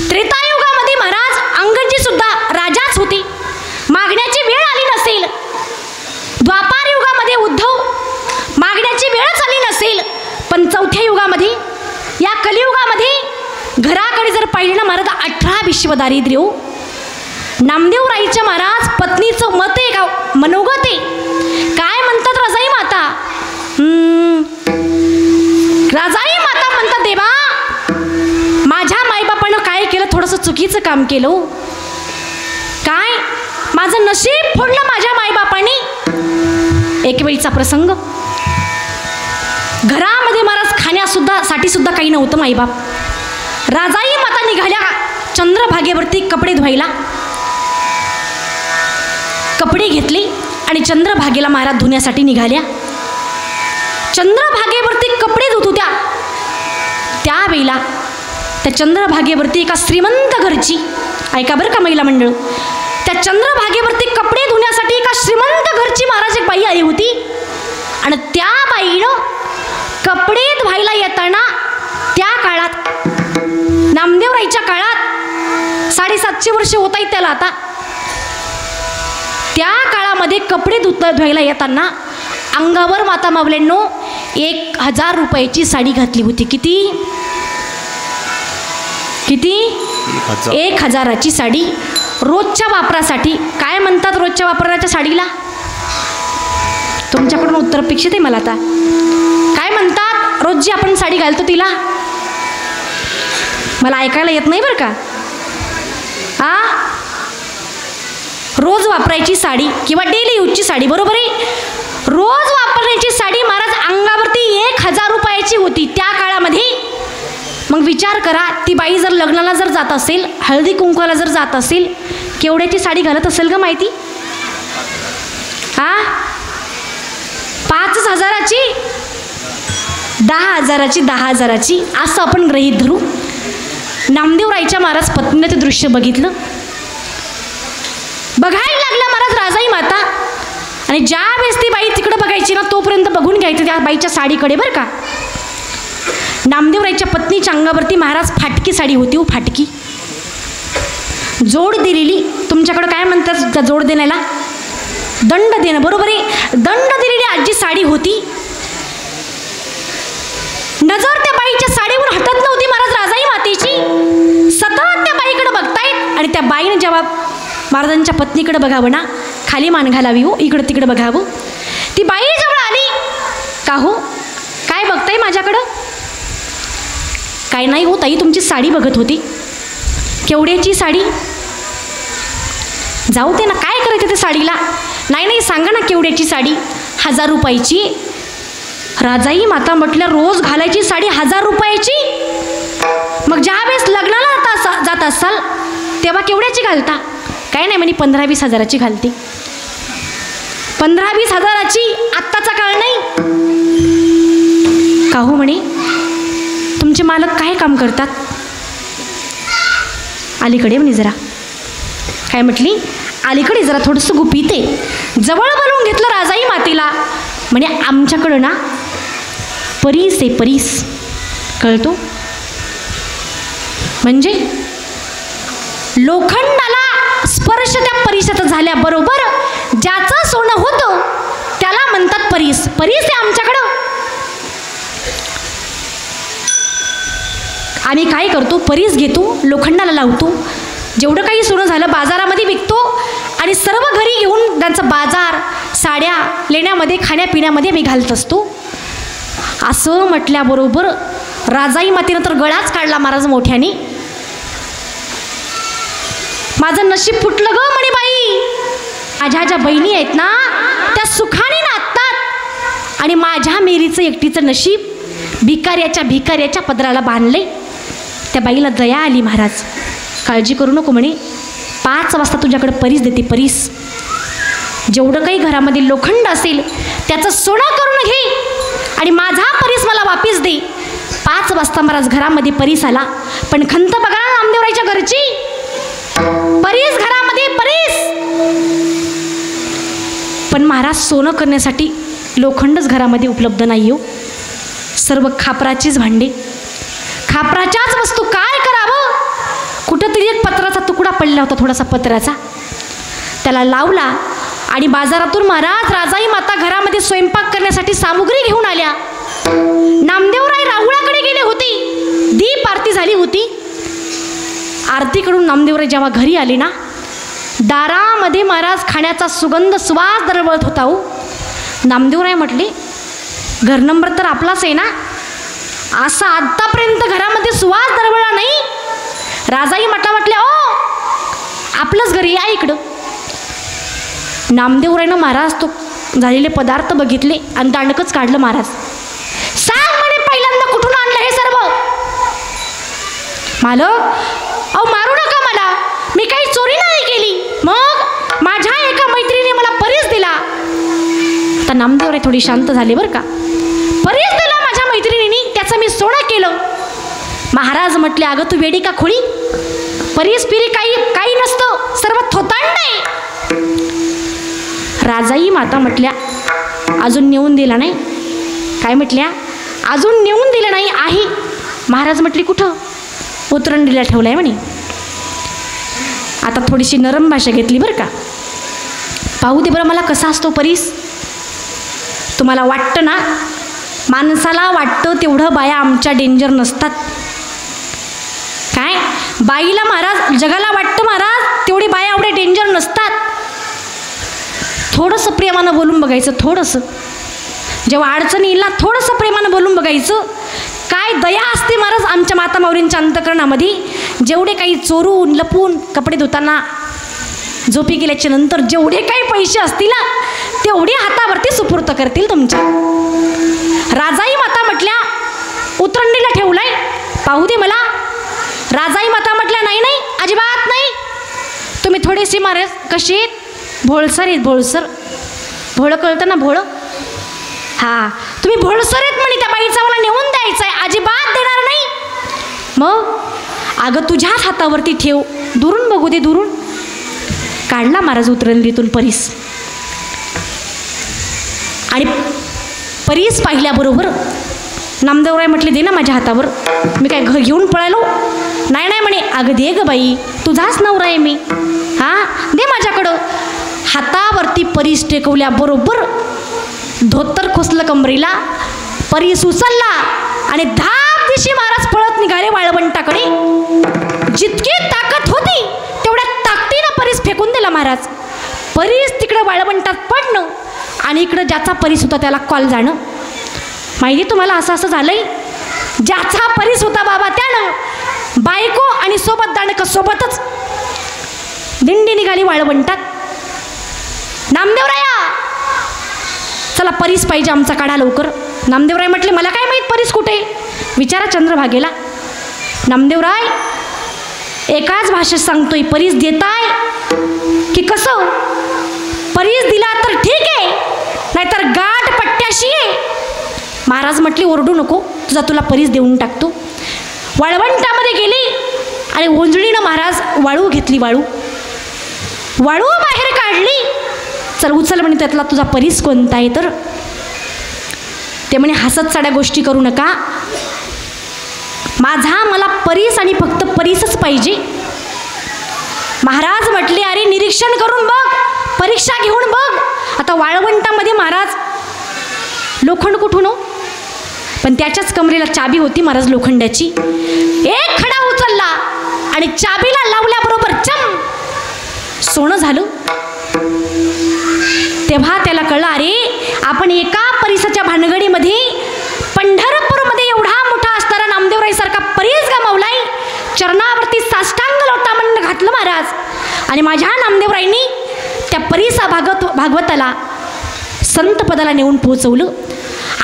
त्रेतायुगामध्ये महाराज अंगदजी सुद्धा राजाच होते, मागण्याची वेळ आली नसेल. द्वापार युगामध्ये उद्धव मागण्याची वेळच आली नसेल. पण चौथ्या युगामध्ये, या कलियुगामध्ये घराकडे जर पाहिलं ना महाराज 18 विश्व दारिद्र्य हो. नामदेवराईच्या महाराज पत्नीचं मत आहे का मनोगत आहे. काय म्हणतात रजाई माता? रजाई माता म्हणतात देवा माझ्या माईबापानं काय केलं, थोडंसं चुकीचं काम केलं. काय माझं नशीब फोडलं माझ्या माईबापाने. एक वेळीचा प्रसंग, घरामध्ये महाराज खाण्यासुद्धा साठी सुद्धा काही नव्हतं. माईबाप राजाई माता निघाल्या चंद्रभागेवरती कपडे धुवायला. कपडे घेतले आणि चंद्रभागेला महाराज धुण्यासाठी निघाल्या. चंद्रभागेवरती कपडे धुत होत्या. त्यावेळेला त्या चंद्रभागेवरती एका श्रीमंत घरची, ऐका बरं का महिला मंडळ, त्या चंद्रभागेवरती कपडे धुण्यासाठी एका श्रीमंत घरची महाराज एक बाई आली होती. आणि त्या बाईनं कपडे धुवायला येताना त्या काळात नामदेव नामदेवराईच्या काळात 750 वर्ष होत आहेत त्याला आता. त्या काळामध्ये कपडे धुवायला येताना अंगावर माता मावल्यांनो 1000 रुपयाची साडी घातली होती. किती 1000ची साडी रोजच्या वापरासाठी. काय म्हणतात रोजच्या वापराच्या साडीला? तुमच्याकडून उत्तर अपेक्षित आहे मला आता. काय म्हणतात रोज जी आपण साडी घालतो तिला? मला ऐकायला येत नाही बरं का. रोज वापरायची साडी किंवा डेली यूजची साडी, बरोबर आहे. रोज वापरण्याची साडी महाराज अंगावरती 1000 रुपयाची होती त्या काळामध्ये. मग विचार करा, ती बाई जर लग्नाला जर जात असेल, हळदी कुंकवाला जर जात असेल, केवढ्याची साडी घालत असेल का माहिती? 5000ची, 10,000ची, 10,000ची असं आपण गृहीत धरू. नामदेवराईच्या महाराज पत्नीने ते दृश्य बघितलं, बघायला लागला महाराज राजाई माता. आणि ज्या वेळेस ती बाई तिकडे बघायची ना, तोपर्यंत बघून घ्यायचं त्या बाईच्या साडीकडे बरं का. नामदेवराईच्या पत्नीच्या अंगावरती महाराज फाटकी साडी होती. फाटकी जोड दिलेली. तुमच्याकडे काय म्हणतात जोड देण्याला? दंड देणं, बरोबर आहे. दंड दिलेली आजी साडी होती. नजर त्या बाईच्या साडीवर हटत नव्हती महाराज राजाई मातेची. सतत त्या बाईकडे बघतायत. आणि त्या बाईने जेव्हा महाराजांच्या पत्नीकडे बघावं ना, खाली मान घालावी हो, इकडं तिकडं बघावं. ती बाई जवळ आली. का हो, काय बघताय माझ्याकडं? काय नाही हो ताई, तुमची साडी बघत होती. केवढ्याची साडी? जाऊ दे ना, काय करायचं ते साडीला? नाही सांगा ना, केवढ्याची साडी? 1000 रुपयाची. राजाई माता म्हटल्या, रोज घालायची साडी 1000 रुपयाची? मग ज्या वेळेस लग्नाला जात असाल तेव्हा केवढ्याची घालता? काय नाही म्हणे, 15-20 हजाराची घालते. 15-20 हजाराची? आत्ताचा काळ नाही का हो म्हणे. तुमचे मालक काय काम करतात? अलीकडे म्हणे जरा. काय म्हटली? अलीकडे जरा थोडंसं गुपित आहे. जवळ बोलवून घेतलं राजाई मातेला. म्हणे आमच्याकडं ना परीस आहे, परीस. कळतो म्हणजे लोखंडाला स्पर्श त्या परीसात झाल्याबरोबर ज्याचं सोनं होतं त्याला म्हणतात परीस. परीस आहे आमच्याकडं. आम्ही काय करतो, परीस घेतो, लोखंडाला लावतो, जेवढं काही सोनं झालं बाजारामध्ये विकतो आणि सर्व घरी घेऊन त्यांचं बाजार, साड्या लेण्यामध्ये, खाण्यापिण्यामध्ये आम्ही घालत असतो. असं म्हटल्याबरोबर राजाई मातेनं तर गळाच काढला महाराज मोठ्याने. माझं नशीब फुटलं ग म्हणे बाई. माझ्या ज्या बहिणी आहेत ना त्या सुखाने नाचतात आणि माझ्या मेरीचं एकटीचं नशीब भिकाऱ्याच्या पदराला बांधले. त्या बाईला दया आली. महाराज काळजी करू नको म्हणे, 5 वाजता तुझ्याकडे परीस देते, परीस. जेवढं काही घरामध्ये लोखंड असेल त्याचं सोनं करून घे आणि माझा परीस मला वापिस दे. 5 वाजता महाराज घरामध्ये परीस आला. पण खंत बघा नामदेवराईच्या घरची. परीस घरामध्ये, परीस. पण महाराज सोनं करण्यासाठी लोखंडच घरामध्ये उपलब्ध नाही हो. सर्व खापराचीच भांडे, खापराच्याच वस्तू. काय करावं? कुठंतरी एक पत्राचा तुकडा पडला होता, थोडासा पत्राचा. त्याला लावला आणि बाजारातून महाराज राजाई माता घरामध्ये स्वयंपाक करण्यासाठी सामुग्री घेऊन आल्या. नामदेवराय राहुळाकडे गेले होते. दीप आरती झाली होती. आरतीकडून नामदेवराय जेव्हा घरी आले ना, दारामध्ये महाराज खाण्याचा सुगंध सुवास दरवळत होता हो. नामदेवराय म्हटले, घर नंबर तर आपलाच आहे ना, असा आतापर्यंत घरामध्ये सुवास दरवळला नाही. राजाई म्हटल्या, ओ आपलंच घरी या इकडं. नामदेवरायनं महाराज तो झालेले पदार्थ बघितले आणि दांडकच काढलं. महाराज सांग म्हणे, पहिल्यांदा कुठून आणलं हे सर्व? मालक अहो मारू नका मला, मी काही चोरी नाही केली. मग माझ्या एका मैत्रिणीने मला परीस दिला. आता नामदेवराय थोडी शांत झाले बरं का. परीस दिला माझ्या मैत्रिणीने, त्याचं मी सोनं केलं. महाराज म्हटले, अगं तू वेडी का खोळी? परीस पिरी काही नसतं, सर्व थोतांड आहे. राजाई माता म्हटल्या, अजून नेऊन दिला नाही. काय म्हटल्या? अजून नेऊन दिलं नाही आहे. महाराज म्हटले, कुठं? उतरंडीला ठेवला आहे म्हणे. आता थोडीशी नरम भाषा घेतली बरं का. पाहू दे बरं मला कसा असतो परीस. तुम्हाला वाटतं ना, माणसाला वाटतं तेवढं बाया आमच्या डेंजर नसतात. काय बाईला महाराज, जगाला वाटतं महाराज तेवढी बाया एवढे डेंजर नसतात. थोडंसं प्रेमानं बोलून बघायचं, थोडंसं जेव्हा अडचणी येईल ना थोडंसं प्रेमानं बोलून बघायचं. काय दया असते महाराज आमच्या माता माऊलींच्या अंतःकरणामध्ये. जेवढे काही चोरून लपून कपडे धुताना झोपी गेल्याच्या नंतर जेवढे काही पैसे असतील ना तेवढे हातावरती सुपूर्त करतील तुमच्या. राजाई माता म्हटल्या उतरंडीला ठेवलाय, पाहू दे मला. राजाई माता म्हटल्या नाही नाही अजिबात नाही. तुम्ही थोडेसे महाराज कसे भोळसर आहेत, भोळसर. भोळं कळतं ना, भोळं. हां तुम्ही भोळसर आहेत म्हणे. त्या बाईचा मला नेऊन द्यायचं आहे, अजिबात देणार नाही. मग अगं तुझ्याच हातावरती ठेव, दुरून बघू दे, दुरून. काढला महाराज उतरंडीतून परीस. आणि परीस पाहिल्याबरोबर नामदेवराय म्हटले दे ना माझ्या हातावर. मी काय घर घेऊन पळालो? नाही नाही म्हणे. अगं दे ग बाई, तुझाच नवरा आहे मी. हां दे माझ्याकडं. हातावरती परीस टेकवल्याबरोबर धोतर खोसलं कमरेला, परीस उचलला आणि धाप दिशी महाराज पळत निघाले वाळवंटाकडे. जितकी ताकद होती तेवढ्या ताकदीनं परीस फेकून दिला महाराज. परीस तिकडे वाळवंटात पडणं आणि इकडं ज्याचा परीस होता त्याला कॉल जाणं. माहिती तुम्हाला असं असं झालंय. ज्याचा परीस होता बाबा त्यानं बायको आणि सोबत दाणक सोबतच दिंडी निघाली वाळवंटात. नामदेवराया चला परीस पाहिजे आमचा, काढा लवकर. नामदेवराय म्हटले मला काय माहीत परीस कुठे, विचारा चंद्रभागेला. नामदेवराय एकाच भाषेत सांगतोय, परीस देताय की कसं? परीस दिला तर ठीक आहे, नाहीतर गाठ पट्ट्याशी आहे. महाराज म्हटले ओरडू नको, तुला परीस देऊन टाकतो. वाळवंटामध्ये गेली आणि ओंजळीनं महाराज वाळू घेतली. वाळू बाहेर काढली. चल उचल म्हणे त्यातला तुझा परीस कोणता आहे तर. ते म्हणे हसत साड्या गोष्टी करू नका, माझा मला परीस आणि फक्त परीसच पाहिजे. महाराज म्हटले अरे निरीक्षण करून बघ, परीक्षा घेऊन बघ. आता वाळवंटामध्ये महाराज लोखंड कुठून हो, पण त्याच्याच कमरेला चाबी होती महाराज लोखंडाची. एक खडा उचलला आणि चाबीला लावल्याबरोबर चम सोनं झालं. तेव्हा त्याला कळलं अरे आपण एका परीसाच्या भानगडीमध्ये पंढरपूरमध्ये एवढा मोठा असणारा नामदेवराईसारखा परीस गमावलाय. चरणावरती साष्टांग लोटामंड घातलं महाराज आणि माझ्या नामदेवराईंनी त्या परीसा भागवताला संत पदाला नेऊन पोहोचवलं.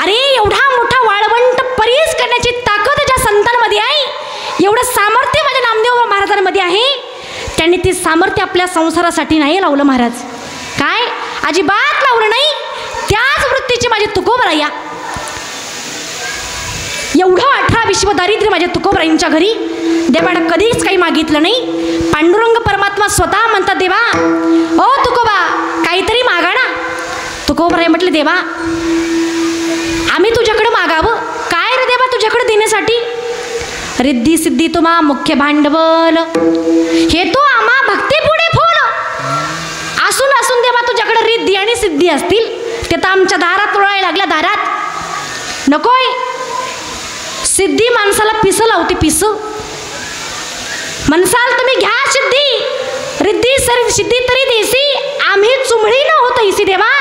अरे एवढा मोठा वाळवंट परीस करण्याची ताकद ज्या संतांमध्ये आहे, एवढं सामर्थ्य माझ्या नामदेव महाराजांमध्ये आहे. त्यांनी ते सामर्थ्य आपल्या संसारासाठी नाही लावलं महाराज. काय अजिबात लावलं नाही. त्याच वृत्तीचे माझे तुकोबराया, एवढं 18 विश्व दारिद्र्य माझ्या तुकोबराईंच्या घरी. देवानं कधीच काही मागितलं नाही. पांडुरंग परमात्मा स्वतः म्हणतात देवा ओ तुकोबा काहीतरी मागा ना. तुकोबराय म्हटले देवा आम्ही तुझ्याकडे मागावं. काय रे देवा तुझ्याकडे देण्यासाठी? रिद्धी सिद्धी तुम्हा मुख्य भांडवल, हे तो आम्हा भक्ती पुढे फोल. असून असून देवा तुझ्याकडे रिद्धी आणि सिद्धी असतील, ते तर आमच्या दारात लोळायला लागल्या. दारात नकोय. सिद्धी माणसाला पिस लावते, पिस. म्हणसाल तुम्ही घ्या सिद्धी, रिद्धी सिद्धी तरी देसी, आम्ही चुंबळी न होत इसी देवा.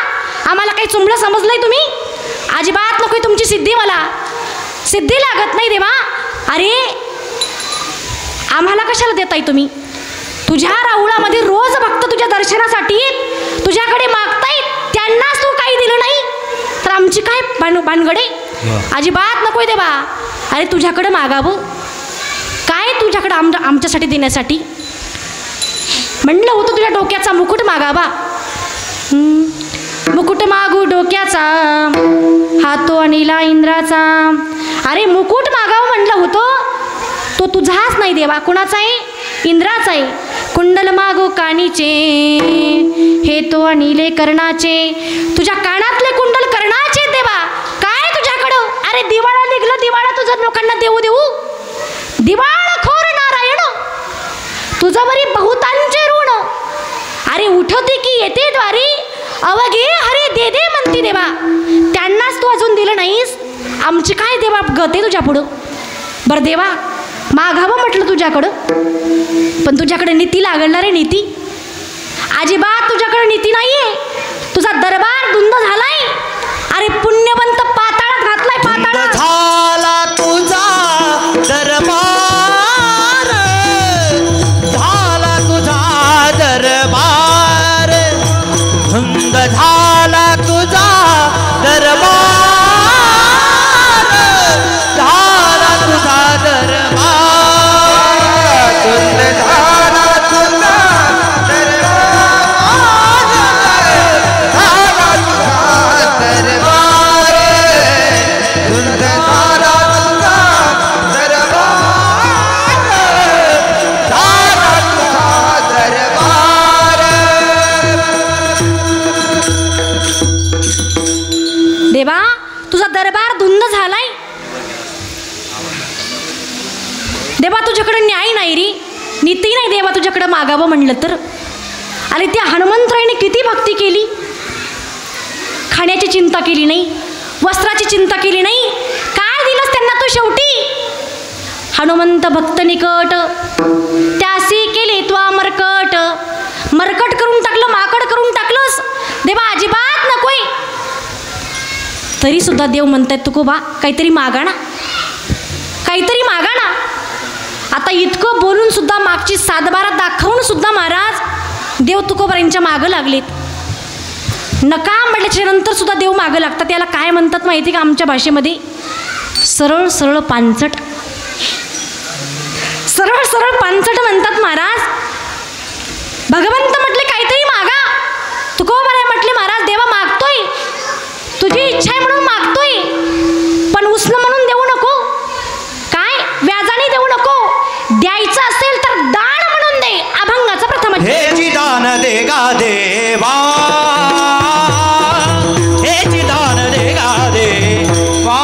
आम्हाला काही चुंबळं समजलंय तुम्ही? अजिबात नकोय तुमची सिद्धी, मला सिद्धी लागत नाही देवा. अरे आम्हाला कशाला देताय तुम्ही? तुझ्या राऊळामध्ये रोज भक्त तुझ्या दर्शनासाठी तुझ्याकडे मागतायत, त्यांनाच तू काही दिलं नाही तर आमची काय भानगडे? अजिबात नकोय देवा. अरे तुझ्याकडे मागावं काय, तुझ्याकडे आमच्यासाठी देण्यासाठी म्हणलं होतं. तुझ्या डोक्याचा मुकुट मागावा. मुकुट मागू डोक्याचा, हातो अनिला इंद्राचा. अरे मुकुट मागावं म्हणलं होतं, तो तुझाच नाही देवा. कुणाचा आहे? इंद्राचा आहे. कुंडल मागू कानीचे, हे तो अनिले कर्णाचे. तुझ्या कानातले कुंडल कर्णाचे देवा. काय तुझ्याकडं? अरे दिवाळा निघलं, दिवाळा तुझं लोकांना देऊ. दिवाळखोर तुझा बरी बहुतांचे ऋण, अरे उठवते की येते द्वारी, अवघे हरे दे दे म्हणती देवा. त्यांनाच तू अजून दिलं नाहीस, आमची काय देवा गते तुझ्या पुढं. बरं देवा, मागावं म्हटलं तुझ्याकडं, पण तुझ्याकडे नीती लागणार रे. नीती अजिबात तुझ्याकडे नीती नाहीये. तुझा दरबार धुंद झालाय. अरे पुण्यवंत पाताळात घातलाय, पाताळात झाला तुझा दरबार, झाला तुझा दरबार, धुंद झाला तुझा दरबार, झाला तुझा दरबार, धुंद झाला तुझा देवा, तुझा दरबार धुंद झालाय. देवा तुझ्याकडे न्याय नाही रे, नीती नाही देवा तुझ्याकडे मागावं म्हणलं तर. अरे त्या हनुमंतरायने किती भक्ती केली, खाण्याची चिंता केली नाही, वस्त्राची चिंता केली नाही. काय दिलंस त्यांना तू शेवटी. हनुमंत भक्त निकट, त्यासी केले त्वा मरकट. मरकट करून टाकलं, माकड करून टाकलंस देवा, अजिबात नकोय. तरी सुद्धा देव म्हणतायत तुकोबा काहीतरी मागा ना, काहीतरी मागा ना. आता इतकं बोलून सुद्धा, मागची 7-12 दाखवून सुद्धा महाराज देव तुकोबारांच्या मागं लागलेत. नका म्हटल्याच्या नंतर सुद्धा देव मागं लागतात. याला काय म्हणतात माहिती का आमच्या भाषेमध्ये? सरळ सरळ पानचट. सरळ सरळ पानचट म्हणतात महाराज. भगवंत म्हटले काहीतरी मागा, तुकोबाराय म्हटले महाराज देवा मागतोय, तुझी इच्छा आहे म्हणून मागतोय, पण उसनं म्हणून देऊ नको, काय व्याजाने देऊ नको. द्यायचं असेल तर दान म्हणून दे. अभंगाचा प्रथम हे दान दे गा देवा, हे दान दे गा देवा,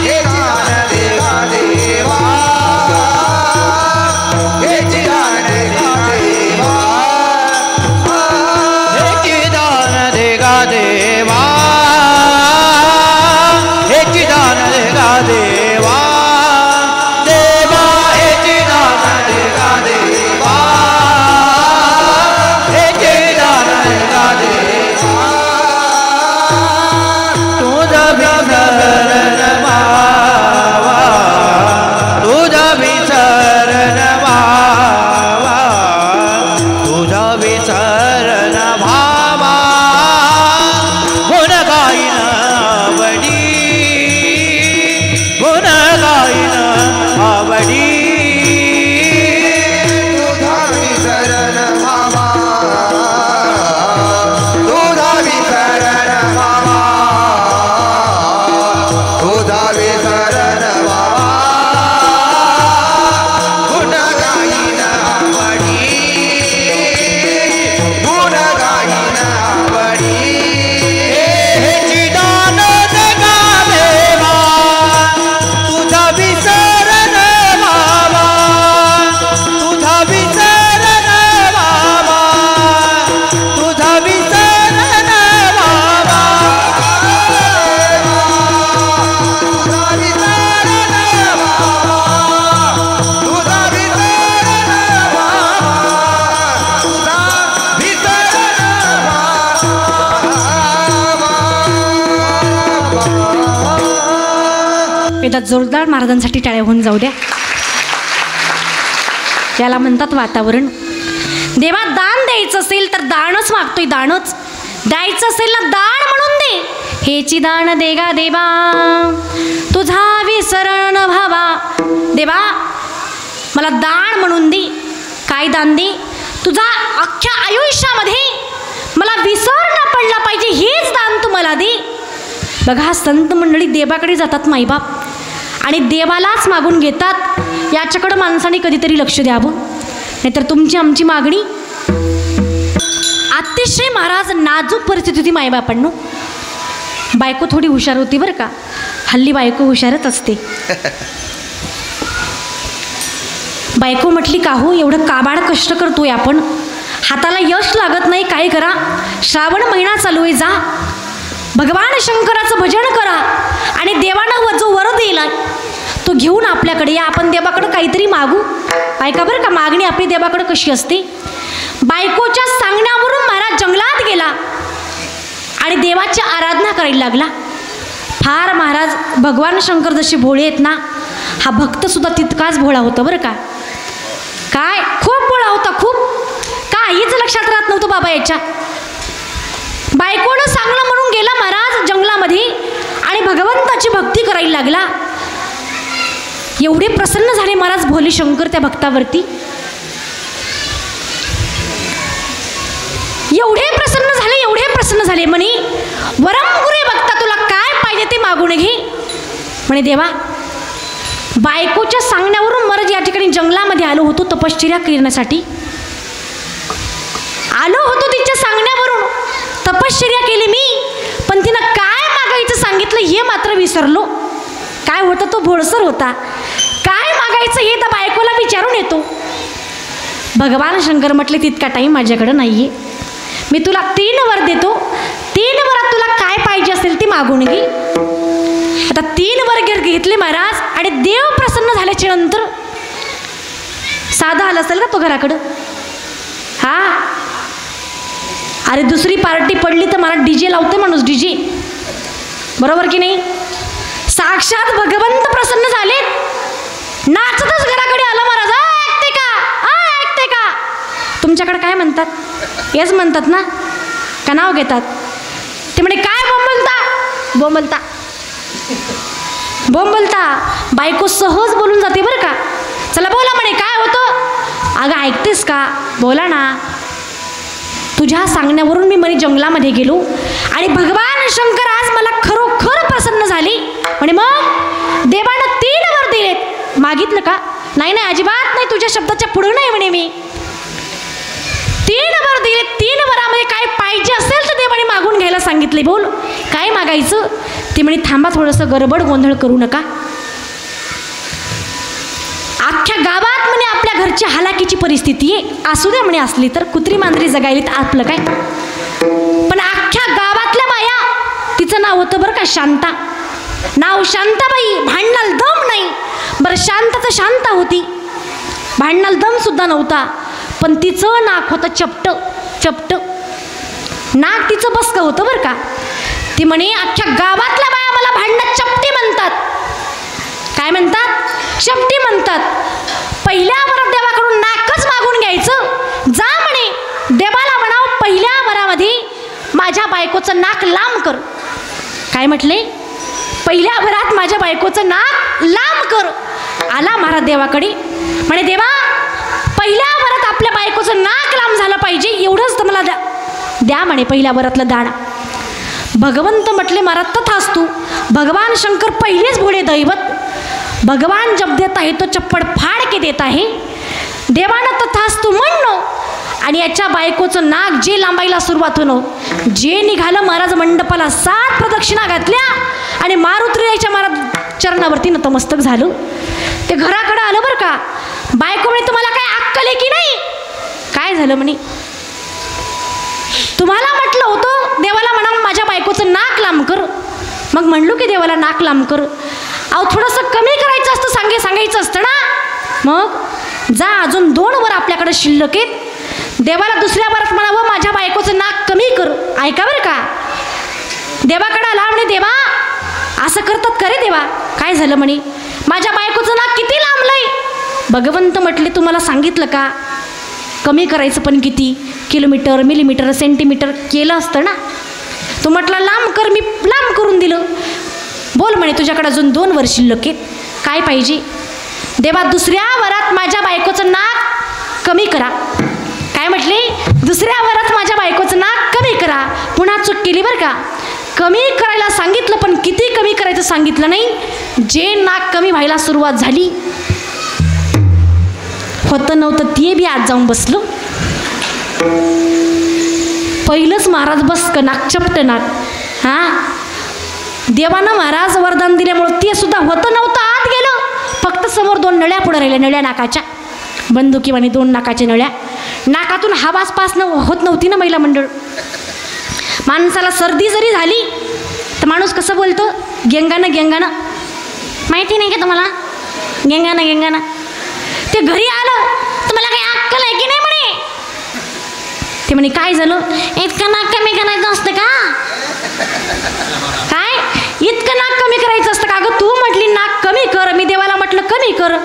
हे दान दे गा देवा, हे दान दे गा देवा, हे दान दे गा देवा, हे दान दे गा देवा, देवा हे दान दे गा देवा, हे दान दे गा देवा, तुझा विसरण भावा, तुझा विसरण भावा, तुझा विसरण भावा, गुण गाईन आवडी, गुण गाईन आवडी, तुझा विसरण भावा, तुझा विसरण भावा, तुझा विसरण भावा, गुण गाईन आवडी, गुण गाईन आवडी, हे दान दे गा देवा, तुझा विसरण भावा, तुझा विसरण भावा, तुझा विसरण भावा, तुझा विसरण भावा, तुझा विसरण भावा, तुझा विसरण. एकदा जोरदार महाराजांसाठी टाळ्या होऊन जाऊ द्या. याला म्हणतात वातावरण. देवा दान द्यायचं असेल तर दानच मागतोय, दानच द्यायचं असेल ना दान म्हणून दे. हेची दान देगा देवा, तुझा विसरण भावा. देवा मला दान म्हणून दे. काय दान दे? तुझा अख्ख्या आयुष्यामध्ये मला विसर न पडला पाहिजे हेच दान तू मला दे. बघा संत मंडळी देवाकडे जातात माईबाप आणि देवालाच मागून घेतात. याच्याकडं माणसाने कधीतरी लक्ष द्यावं, नाहीतर तुमची आमची मागणी. अतिशय महाराज नाजूक परिस्थिती होती माईबापांनो. बायको थोडी हुशार होती बरं का, हल्ली बायको हुशारच असते. बायको म्हटली, का हो एवढं काबाड कष्ट करतोय आपण, हाताला यश लागत नाही, काय करा, श्रावण महिना चालू आहे, जा भगवान शंकराचं भजन करा आणि देवानं जो वर दिला तो घेऊन आपल्याकडे या, आपण देवाकडं काहीतरी मागू. ऐका बरं का, मागणी आपली देवाकडं कशी असते. बायकोच्या सांगण्यावरून महाराज जंगलात गेला आणि देवाची आराधना करायला लागला. फार महाराज भगवान शंकर जसे भोळे आहेत ना, हा भक्त सुद्धा तितकाच भोळा होता बरं का. काय खूप भोळा होता, खूप, काहीच लक्षात राहत नव्हतं बाबा याच्या. बायकोनं सांगणं म्हणून गेला महाराज जंगलामध्ये आणि भगवंताची भक्ती करायला लागला. एवढे प्रसन्न झाले महाराज भोले शंकर त्या भक्तावरती, एवढे प्रसन्न झाले म्हणे, वरम गुरे भक्ता तुला काय पाहिजे ते मागून घे म्हणे. देवा, बायकोच्या सांगण्यावरून महाराज या ठिकाणी जंगलामध्ये आलो होतो, तपश्चर्या करण्यासाठी आलो होतो. तिच्या सांगण्यावरून तपश्चर्या केली मी, पण तिनं काय मागायचं सांगितलं हे मात्र विसरलो. काय होतं, तो भोळसर होता, काय मागायचं हे तर बायकोला विचारून येतो. भगवान शंकर म्हटले, तितका टाईम माझ्याकडं नाहीये, मी तुला 3 वर देतो, 3 वरात तुला काय पाहिजे असेल ते मागून घे. आता 3 वर घेतले महाराज आणि देव प्रसन्न झाल्याच्या नंतर साधा आला असेल का तो घराकडं. हा, अरे दुसरी पार्टी पडली तर मला डीजे लावते माणूस, डीजे, बरोबर की नाही. साक्षात भगवंत प्रसन्न झाले, नाचतच घराकडे आला महाराज. ऐकते का, ऐकते का, तुमच्याकडे काय म्हणतात, हेच म्हणतात ना का नाव घेतात. ते म्हणे, काय बोंबलता, बायको सहज बोलून जाते बरं का. चला बोला म्हणे, काय होतं, अगं ऐकतेस का, बोला ना. तुझ्या सांगण्यावरून मी म्हणे जंगलामध्ये गेलो आणि भगवान शंकर आज मला खरोखर प्रसन्न झाली म्हणे. मग देवानं 3 वर दिलेत, मागितलं का, नाही नाही अजिबात नाही, तुझ्या शब्दाच्या पुढं नाही म्हणे मी. 3 वर दिले, 3 वरामध्ये काय पाहिजे असेल तर देवाने मागून घ्यायला सांगितले. बोल काय मागायचं. ते म्हणे, थांबा थोडंसं, गडबड गोंधळ करू नका. अख्ख्या गावात म्हणे आपल्या घरची हालाकीची परिस्थिती आहे, असू द्या म्हणे, असली तर कुत्री मांजरी जगायलीत आपलं काय. पण अख्ख्या गावातल्या बाया, तिचं नाव होतं बरं का शांता, नाव शांताबाई, भांडणाला दम नाही. बरं शांत तर शांता होती, भांडणाला दम सुद्धा नव्हता, पण तिचं नाक होतं चपट, नाक तिचं बसकं होतं बरं का. ती म्हणे, अख्ख्या गावातल्या बाया मला भांडणात चपटी म्हणतात. काय म्हणतात, चपटी म्हणतात. पहिल्या वरात देवाकडून नाकच मागून घ्यायचं, जा म्हणे देवाला म्हणाव, पहिल्या वरामध्ये माझ्या बायकोचं नाक लांब कर. काय म्हटले, पहिल्या वरात माझ्या बायकोचं नाक लांब कर. आला महाराज देवाकडे, म्हणे, देवा पहिल्या वरात आपल्या बायकोचं नाक लांब झालं पाहिजे, एवढंच तर मला द्या म्हणे पहिल्या वरातलं दान. भगवंत म्हटले, महाराज तथास्तु. भगवान शंकर पहिलेच भोळे दैवत, भगवान जब देता है तो चप्पड फाड के देता है. देवानं तथास्तु म्हणणं आणि याच्या बायकोचं नाक जे लांबायला सुरुवात होणं, जे निघालं महाराज मंडपाला 7 प्रदक्षिणा घातल्या आणि मारुतीच्या महाराज चरणावरती नतमस्तक झालं. ते घराकडं आलं बरं का. बायको म्हणे, तुम्हाला काय अक्कल आहे की नाही. काय झालं म्हणे, तुम्हाला म्हटलं होतं देवाला म्हणा माझ्या बायकोचं नाक लांब कर. मग म्हणलो की देवाला नाक लांब कर, अहो थोडंसं कमी करायचं असतं, सांगायचं असतं ना. मग जा, अजून 2 वर आपल्याकडे शिल्लक आहेत, देवाला दुसऱ्या वरात म्हणावं माझ्या बायकोचं नाक कमी कर. ऐका बरं का. देवाकडे आला म्हणे, देवा असं करतात करे देवा. काय झालं म्हणे, माझ्या बायकोचं नाक किती लांबलंय. भगवंत म्हटले, तुम्हाला सांगितलं का कमी करायचं, पण किती, किलोमीटर, मिलीमीटर, सेंटीमीटर केलं असतं ना. तू म्हटलं लांब कर, मी लांब करून दिलं. बोल म्हणे, तुझ्याकडे अजून 2 वर शिल्लक आहेत, काय पाहिजे. देवा दुसऱ्या वरात माझ्या बायकोचं नाक कमी करा. काय म्हटले, दुसऱ्या वरात माझ्या बायकोचं नाक कमी करा. पुन्हा चूक केली बरं का. कमी करायला सांगितलं, पण किती कमी करायचं सांगितलं नाही. जे नाक कमी व्हायला सुरुवात झाली, होतं नव्हतं ते बी आज जाऊन बसलो. पहिलंच महाराज बसक नाक, चपट नाक. हां, देवानं महाराज वरदान दिल्यामुळं ते सुद्धा होतं नव्हतं आत गेलं. फक्त समोर 2 नळ्या पुढे राहिल्या, नळ्या नाकाच्या. बंदुकीवाणी 2 नाकाच्या नळ्या, नाकातून हवाच पास होत नव्हती ना महिला मंडळ. माणसाला सर्दी जरी झाली तर माणूस कसं बोलतो, गेंगानं गेंगानं. माहिती नाही का तुम्हाला, गेंगानं गेंगानं. ते घरी आलं तर मला काही अक्कल आहे की नाही म्हणे. ते म्हणे काय झालं, इतकं नाक कमी करायचं असतं का, काय इतकं नाक कमी करायचं असतं का. अगं तू म्हटली नाक कमी कर, मी देवाला म्हटलं कमी कर,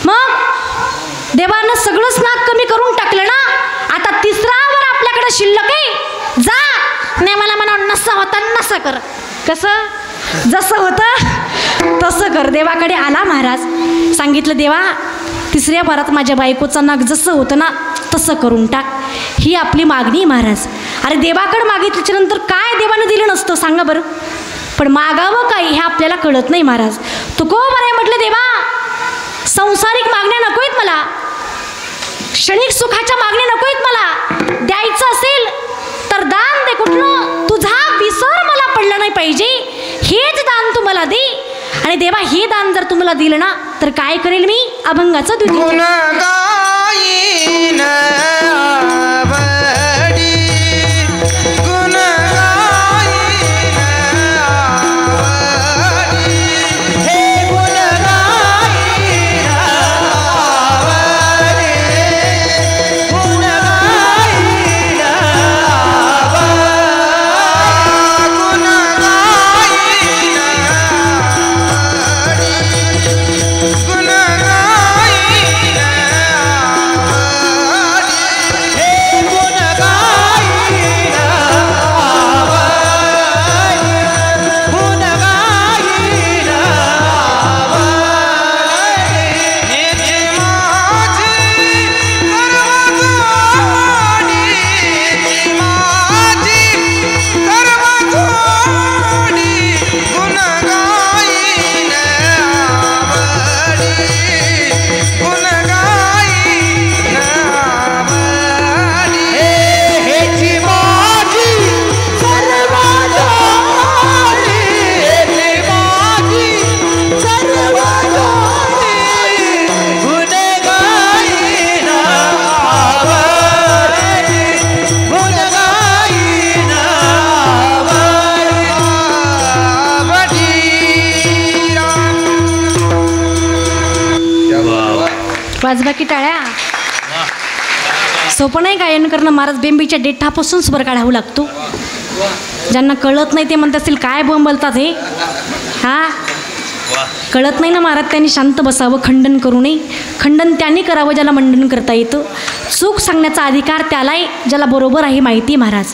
मग देवानं सगळंच नाक कमी करून टाकलं ना. आता 3रा वर आपल्याकडे शिल्लक आहे. जा नाही मला म्हणा नसं होतं नसं कर. कसं, जसं होतं तसं कर. देवाकडे आला महाराज, सांगितलं देवा 3ऱ्या वारात माझ्या बायकोचं नाक जसं होतं ना तसं करून टाक. ही आपली मागणी महाराज. अरे देवाकडे मागितल्याच्या नंतर काय देवानं दिलं नसतं सांगा बरं, पण मागावं काय हे आपल्याला कळत नाही महाराज. तुकोबाराय म्हटलं देवा संसारिक मागण्या नको आहेत मला, क्षणिक सुखाच्या मागण्या नको आहेत मला. द्यायचं असेल तर दान दे, कुठलं तुझा विसर मला पडला नाही पाहिजे, हेच दान तू मला दे. आणि देवा हे दान जर तुम्हाला दिलं ना तर काय करेल मी, अभंगाचं दूध. वाजवा की टाळ्या. सोपं नाही गायन करणं महाराज. बेंबीच्या डेठापासून स्वर काढावं लागतो. ज्यांना कळत नाही ते म्हणत असतील काय बोलतात हे, हा कळत नाही ना महाराज. त्यांनी शांत बसावं, खंडन करू नये. खंडन त्यांनी करावं ज्याला मंडन करता येतं. चूक सांगण्याचा अधिकार त्याला आहे ज्याला बरोबर आहे माहिती. महाराज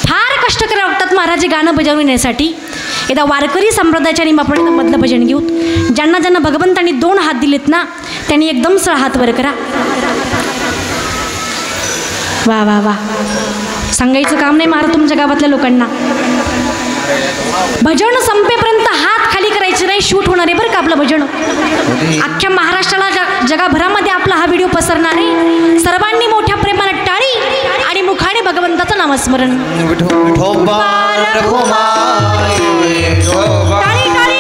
फार कष्ट करावं लागतात महाराज गाणं बजावण्यासाठी. एकदा वारकरी संप्रदायाच्या नियमाप्रमाणे मधलं भजन घेऊ. ज्यांना ज्यांना भगवंतांनी 2 हात दिलेत ना त्यांनी एकदम सरळ हात वर करा. वा वा वा, सांगायचं काम नाही महाराज तुमच्या गावातल्या लोकांना. भजन संपेपर्यंत हात खाली करायचे नाही, शूट होणार आहे बरं का आपलं भजन. अख्ख्या महाराष्ट्राला जगाभरामध्ये आपला हा व्हिडिओ पसरणार आहे. सर्वांनी मोठ्या प्रेमाने टाळी आणि मुखाने भगवंताचं नामस्मरण. टाळी टाळी.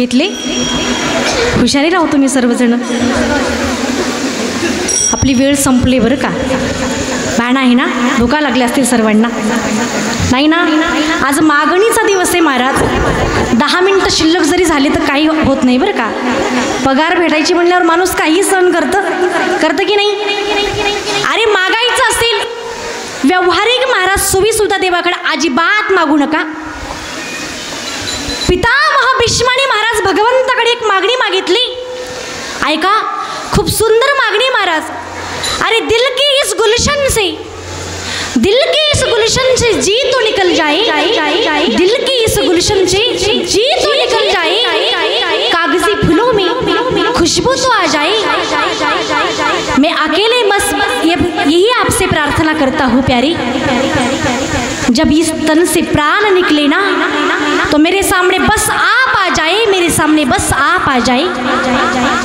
घेतले? हुशारी राहू तुम्ही सर्वजण. आपली वेळ संपली बरं का. भान आहे ना? धोका लागले असतील सर्वांना, नाही ना? आज मागणीचा दिवस आहे महाराज. 10 मिनटं शिल्लक जरी झाले तर काही होत नाही बरं का. पगार भेटायची म्हणल्यावर माणूस काही सहन करतं की नाही? अरे मागायचं असेल व्यावहारिक महाराज सोयीसुद्धा देवाकडे अजिबात मागू नका. पितामह भीष्माने महाराज भगवंताकडे एक मागणी मागितली. ऐका, खूप सुंदर मागणी महाराज. अरे दिल की इस गुलशन से जी तो निकल जाए, दिल की इस गुलशन से जी तो निकल जाए, कागजी फूलों में खुशबू तो आ जाए. मैं अकेले बस यही आपसे प्रार्थना करता हूँ प्यारी. जब इस तन से प्राण निकले ना तो मेरे सामने बस आप आ जाए, मेरे सामने बस आप आ जाए.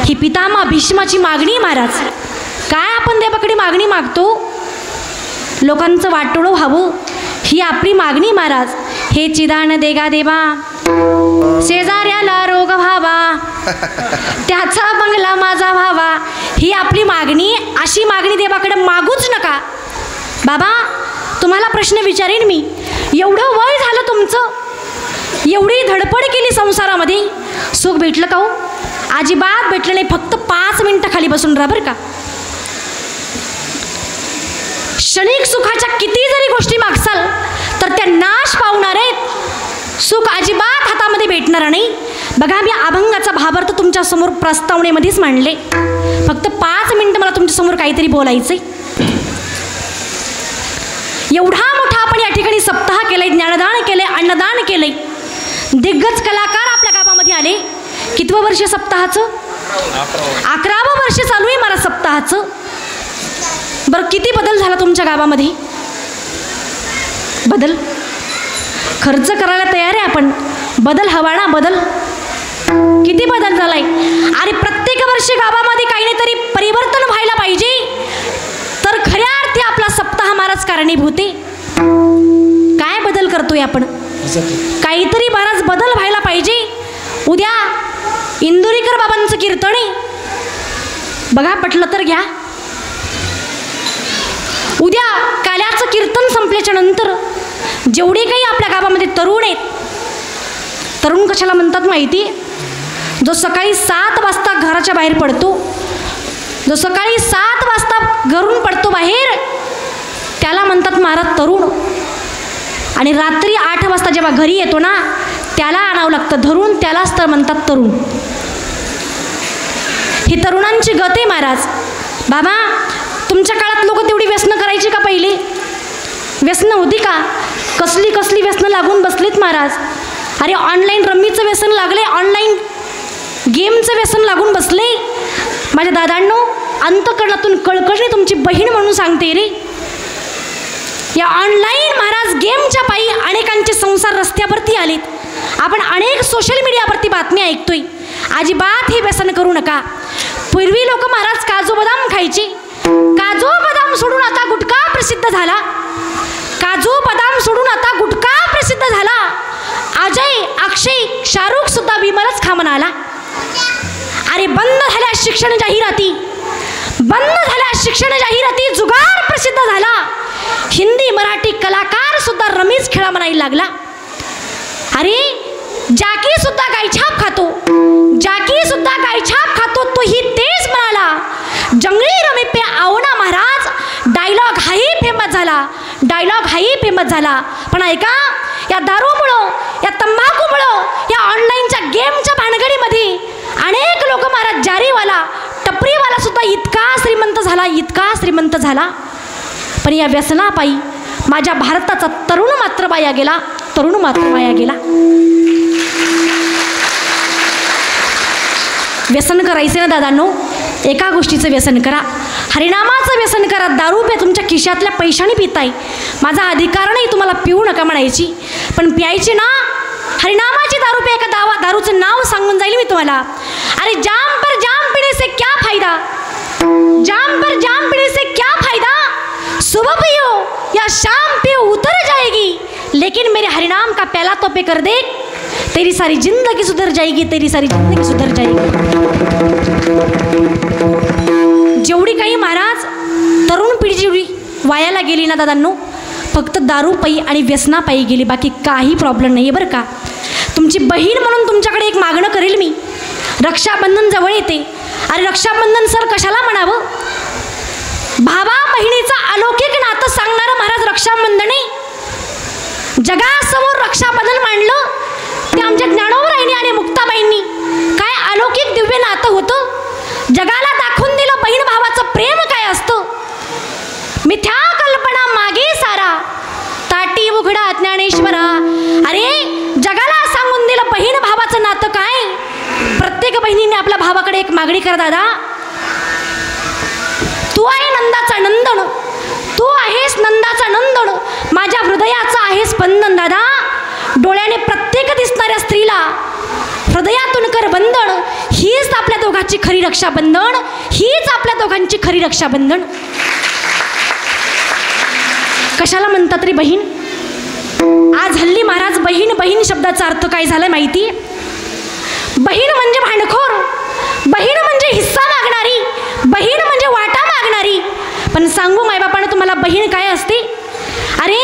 ही पितामह भीष्माची मागणी महाराज. काय आपण देवाकडे मागणी मागतो? लोकांचं वाटोळं व्हावं ही आपली मागणी महाराज. हे चिदान देगा देवा, शेजाऱ्याला रोग व्हावा, त्याचा बंगला माझा व्हावा, ही आपली मागणी. अशी मागणी देवाकडे मागूच नका. बाबा तुम्हाला प्रश्न विचारेन मी, एवढं वय झालं तुमचं, एवढी धडपड केली संसारामध्ये, सुख भेटलं का हो? अजिबात भेटलं नाही. फक्त 5 मिनटं खाली बसून राहा बरं का. क्षणिक सुखाच्या किती जरी गोष्टी मागसाल तर त्या नाश पावणार आहेत. सुख अजिबात हातामध्ये भेटणार नाही. बघा, मी अभंगाचा भावार्थ तुमच्या समोर प्रस्तावनेमध्येच मांडले. फक्त 5 मिनिटं मला तुमच्या समोर काहीतरी बोलायचंय. एवढा मोठा आपण या ठिकाणी सप्ताह केलाय, ज्ञानदान केलंय, अन्नदान केलंय. दिग्गज कलाकार आपल्या गावामध्ये आले. कितवं वर्ष सप्ताहाचं? 11वं वर्ष चालू आहे मला सप्ताहाचं. बरं, किती बदल झाला तुमच्या गावामध्ये? बदल खर्च करायला तयार आहे आपण. बदल हवा ना? बदल किती बदल झालाय. अरे प्रत्येक वर्षी गावामध्ये काही नाही तरी परिवर्तन व्हायला पाहिजे, तर खऱ्या अर्थी आपला सप्ताह महाराज कारणीभूत आहे. काय बदल करतोय आपण? काहीतरी महाराज बदल व्हायला पाहिजे. उद्या इंदुरीकर बाबांचं कीर्तन आहे बघा, पटलं तर घ्या. उद्या काल्याचं कीर्तन संपल्याच्या नंतर जेवढे काही आपल्या गावामध्ये तरुण आहेत, तरुण कशाला म्हणतात माहिती? जो सकाळी 7 वाजता घराच्या बाहेर पडतो, जो सकाळी 7 वाजता घरून पडतो बाहेर, त्याला म्हणतात महाराज तरुण. आणि रात्री 8 वाजता जेव्हा घरी येतो ना, त्याला आणावं लागतं धरून, त्यालाच तर म्हणतात तरुण. ही तरुणांची गत आहे महाराज. बाबा तुमच्या काळात लोक तेवढी व्यसनं करायची का? पहिले व्यसनं होती का? कसली कसली व्यसनं लागून बसलीत महाराज. अरे ऑनलाईन रम्मीचं व्यसन लागले, ऑनलाईन गेमचं व्यसन लागून बसले. माझ्या दादांनो, अंतकरणातून कळकळणी तुमची बहीण म्हणून सांगते रे. या ऑनलाईन महाराज गेमच्या पायी अनेकांचे संसार रस्त्यावरती आलेत. आपण अनेक सोशल मीडियावरती बातमी ऐकतोय. अजिबात हे व्यसन करू नका. पूर्वी लोक महाराज काजू बदाम खायचे. काजू बदाम सोडून आता गुटखा प्रसिद्ध झाला. काजू बदाम सोडून आता गुटखा प्रसिद्ध झाला. अजय, अक्षय, शाहरुख सुद्धा विमलच खा म्हणाला. अरे बंद झाल्या शिक्षण जाहिराती, बंद झाल्या शिक्षण जाहिराती, जुगार प्रसिद्ध झाला. हिंदी मराठी कलाकार सुद्धा रमीज खेळा म्हणायला लागला. अरे जाकी सुद्धा गायछाप खातो, जाकी सुद्धा गायछाप खातो, तोही तेच म्हणाला. जंगली रमी पे आओ ना महाराज, डायलॉग हाही फेमस झाला, डायलॉग हाही फेमस झाला. पण ऐका, या दारूमुळं, या तंबाखूमुळं, या ऑनलाईनच्या गेमच्या भानगडीमध्ये अनेक लोक महाराज, जारीवाला, टपरीवाला सुद्धा इतका श्रीमंत झाला, इतका श्रीमंत झाला. पण या व्यसनापायी माझ्या भारताचा तरुण मात्र वाया गेला, तरुण मात्र वाया गेला. व्यसन करायचे ना दादांनो, एका गोष्टीचं व्यसन करा, हरिनामाचं व्यसन करा. दारू पे तुमच्या खिशातल्या पैशाने पिताय, माझा अधिकार नाही तुम्हाला पिऊ नका म्हणायची, पण प्यायची ना हरिनामाची दारू पे. एका दारूचं नाव सांगून जाईल मी तुम्हाला. अरे जाम पर जाम पीने से क्या फायदा, जाम पर जाम पीने से क्या फायदा, सुबह पियो या शाम पियो उतर जाएगी, लेकिन मेरे हरिनाम का प्याला तो पे कर दे, तेरी सारी जिंदगी सुधर जाएगी, तेरी सारी जिंदगी सुधर जाएगी. जेवढी काही महाराज तरुण पिढी जेवढी वायाला गेली ना दादांनो, फक्त दारू पायी आणि व्यसनापायी गेली, बाकी काही प्रॉब्लेम नाही आहे बरं का. तुमची बहीण म्हणून तुमच्याकडे एक मागणं करेल मी. रक्षाबंधन जवळ येते. अरे रक्षाबंधन सर कशाला म्हणावं? भावा बहिणीचं अलौकिक नातं सांगणारं महाराज रक्षाबंधन आहे. जगासमोर रक्षाबंधन मांडलं ते आमच्या ज्ञानोबराईंनी आणि मुक्ताबाईंनी. काय अलौकिक दिव्य नातं होतं. जगाला दाखवून दिलं बहीण भावाचं प्रेम काय असतं. मिथ्या कल्पना मागे सारा, ताटी उघडा ज्ञानेश्वरा. अरे जगाला सांगून दिलं बहीण भावाचं नातं काय. प्रत्येक बहिणीने आपल्या भावाकडे एक मागणी करा. दादा तू आहे नंदाचा नंदन, तू आहेस नंदाचा नंदन, माझ्या हृदयाचा आहे स्पंदन. दादा डोळ्याने प्रत्येक दिसणाऱ्या स्त्रीला हृदयातून कर बंधन. हीच आपल्या दोघांची खरी रक्षाबंधन, हीच आपल्या दोघांची खरी रक्षाबंधन. कशाला म्हणतात रे बहीण. आज हल्ली महाराज बहीण बहीण शब्दाचा अर्थ काय झालाय माहिती. बहीण म्हणजे भांडखोर, बहीण म्हणजे हिस्सा मागणारी, बहीण म्हणजे वाटा मागणारी. पण सांगू मायबापानं तुम्हाला बहीण काय असते. अरे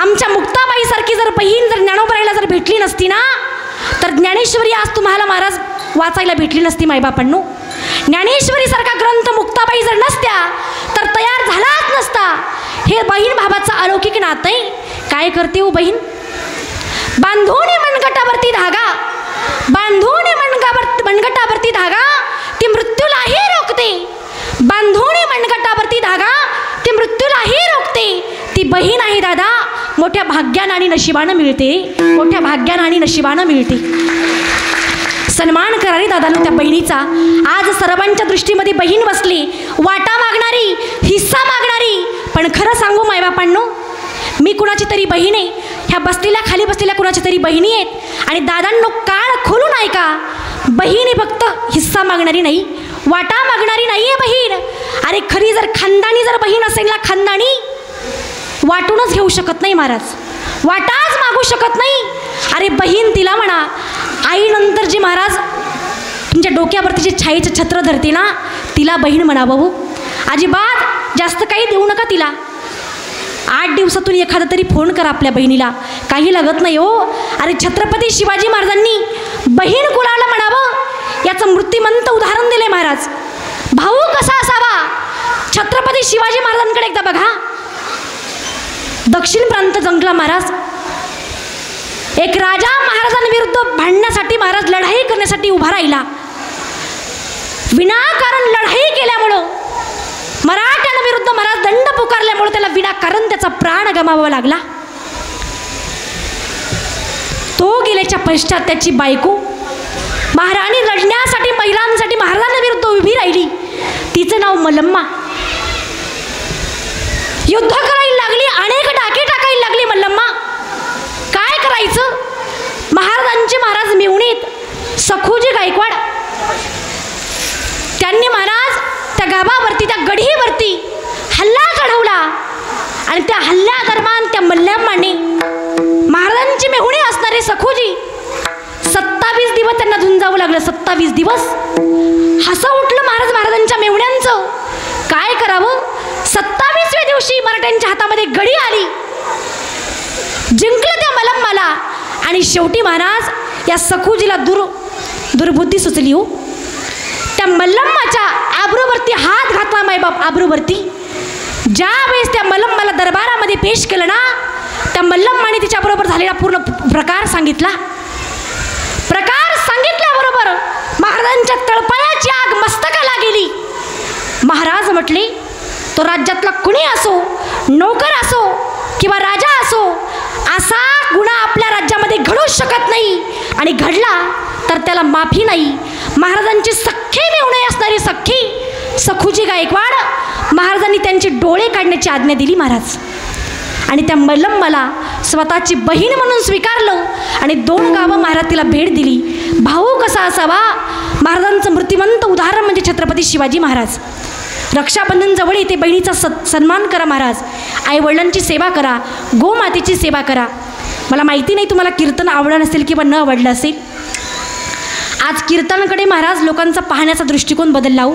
आमच्या मुक्ताबाईसारखी जर बहीण जर ज्ञानोबराईला जर भेटली नसती ना, तर ज्ञानेश्वरी आज तुम्हाला महाराज वाचायला भेटली नसती मायबापांनो. ज्ञानेश्वरीसारखा ग्रंथ मुक्ताबाई जर नसत्या तर तयार झालाच नसता. हे बहीण भावाचं अलौकिक नातं आहे. काय करते हो बहीण. बांधून मनगटावरती धागा, बांधून मनगटावरती धागा ती मृत्यूलाही रोखते. बांधून मनगटावरती धागा ती मृत्यूलाही रोखते. ती बहीण आहे दादा, मोठ्या भाग्यानं आणि नशिबानं मिळते, मोठ्या भाग्यानं आणि नशिबानं मिळते. सन्मान करा रे दादांनो त्या बहिणीचा. आज सर्वांच्या दृष्टीमध्ये बहीण बसली, वाटा मागणारी, हिस्सा मागणारी. पण खरं सांगू मायबापांनो, मी कुणाची तरी बहीण आहे. ह्या बसलेल्या खाली बसलेल्या कुणाची तरी बहिणी आहेत. आणि दादांनो काळ खोलून ऐका, बहीण फक्त हिस्सा मागणारी नाही, वाटा मागणारी नाही आहे बहीण. अरे खरी जर खानदानी जर बहीण असेल ना, खानदानी वाटूनच घेऊ शकत नाही महाराज, वाटाच मागू शकत नाही. अरे बहीण तिला म्हणा. आईनंतर जी महाराज तुमच्या डोक्यावरती जे छायेचं छत्र धरते ना, तिला बहीण म्हणावं हो. अजिबात जास्त काही देऊ नका तिला. 8 दिवसातून एखादा तरी फोन करा आपल्या बहिणीला, काही लागत नाही हो. अरे छत्रपती शिवाजी महाराजांनी बहीण कुणाला म्हणावं याचं मूर्तिमंत उदाहरण दिले महाराज. भाऊ कसा असावा. छत्रपती शिवाजी महाराजांकडे एकदा बघा. दक्षिण प्रांत जिंकला महाराज. एक राजा महाराजांविरुद्ध भांडण्यासाठी महाराज लढाई करण्यासाठी उभा राहिला. विनाकारण लढाई केल्यामुळं मराठ्यांविरुद्ध महाराज दंड पुकारल्यामुळे त्याला विनाकारण त्याचा प्राण गमावा लागला. तो गेल्याच्या पश्चात त्याची बायको महाराणी लढण्यासाठी महिलांसाठी महाराजांविरुद्ध उभी राहिली. तिचं नाव मल्लम्मा. युद्ध करायला लागली, अनेक डाके टाकायला लागली मल्लम्मा. काय करायचं. महाराजांचे महाराज मेवणीत सखूजी गायकवाड, त्यांनी महाराज त्या गावावरती त्या गढीवरती हल्ला चढवला. आणि त्या हल्ल्या दरम्यान त्या मल्लम्माने महाराजांची मेहुणी असणारे सखूजी 27 दिवस त्यांना झुंजावं लागलं. 27 दिवस हसं उठलं महाराजांच्या मेहुण्यांचं. काय करावं. 27व्या दिवशी मराठ्यांच्या हातामध्ये गडी आली, जिंकलं त्या मल्लम्माला. आणि शेवटी महाराज या सखूजीला दुर्बुद्धी सुचली हो. त्या मल्लम्माच्या आबरूवरती हात घातला मायबाप आबरूवरती. ज्या वेळेस त्या मल्लम्माला दरबारामध्ये पेश केलं ना, त्या मल्लम्माने तिच्याबरोबर झालेला पूर्ण प्रकार सांगितला. प्रकार सांगितल्याबरोबर महाराजांच्या तळपायाची आग मस्तकाला गेली. महाराज म्हटले, तो राज्यातला कुणी असो, नोकर असो किंवा राजा असो, असा गुन्हा आपल्या राज्यामध्ये घडूच शकत नाही. आणि घडला तर त्याला माफी नाही. महाराजांची सख्खी मेहुणी असणारी सख्खी सखूजी गायकवाड, महाराजांनी त्यांचे डोळे काढण्याची आज्ञा दिली महाराज. आणि त्या मल्लम्माला स्वतःची बहीण म्हणून स्वीकारलं. आणि 2 गावं महाराज तिला भेट दिली. भाऊ कसा असावा. महाराजांचं मूर्तिमंत उदाहरण म्हणजे छत्रपती शिवाजी महाराज. रक्षाबंधन जवळ येते, बहिणीचा सन्मान करा महाराज. आईवडिलांची सेवा करा, गोमातेची सेवा करा. मला माहिती नाही तुम्हाला कीर्तन आवडलं नसेल किंवा न आवडलं असेल. आज कीर्तनाकडे महाराज लोकांचा पाहण्याचा दृष्टिकोन बदलला हो.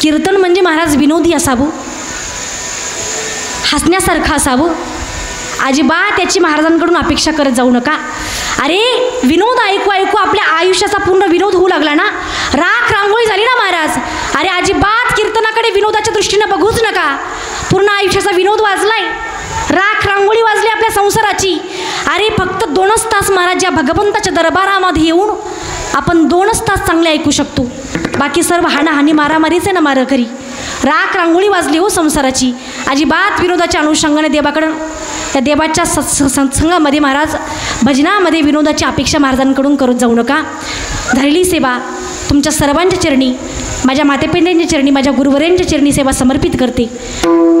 कीर्तन म्हणजे महाराज विनोदी असावं, हसण्यासारखं असावं. अजिबात त्याची महाराजांकडून अपेक्षा करत जाऊ नका. अरे विनोद ऐकू ऐकू आपल्या आयुष्याचा पूर्ण विनोद होऊ लागला ना, राख रांगोळी झाली ना महाराज. अरे अजिबात कीर्तनाकडे विनोदाच्या दृष्टीनं बघूच नका. पूर्ण आयुष्याचा विनोद वाजलाय, राख रांगोळी वाजली आपल्या संसाराची. अरे फक्त 2च तास महाराज या भगवंताच्या दरबारामध्ये येऊन आपण 2च तास चांगले ऐकू शकतो. बाकी सर्व हाणाहानी मारामारीच आहे ना मारकरी. राख रांगोळी वाजली हो संसाराची. अजिबात विनोदाच्या अनुषंगाने देवाकडं त्या देवाच्या सत्संगामध्ये महाराज भजनामध्ये विनोदाची अपेक्षा महाराजांकडून करत जाऊ नका. धरली सेवा तुमच्या सर्वांच्या चरणी, माझ्या मातेपित्यांच्या चरणी, माझ्या गुरुवरांच्या चरणी सेवा समर्पित करते.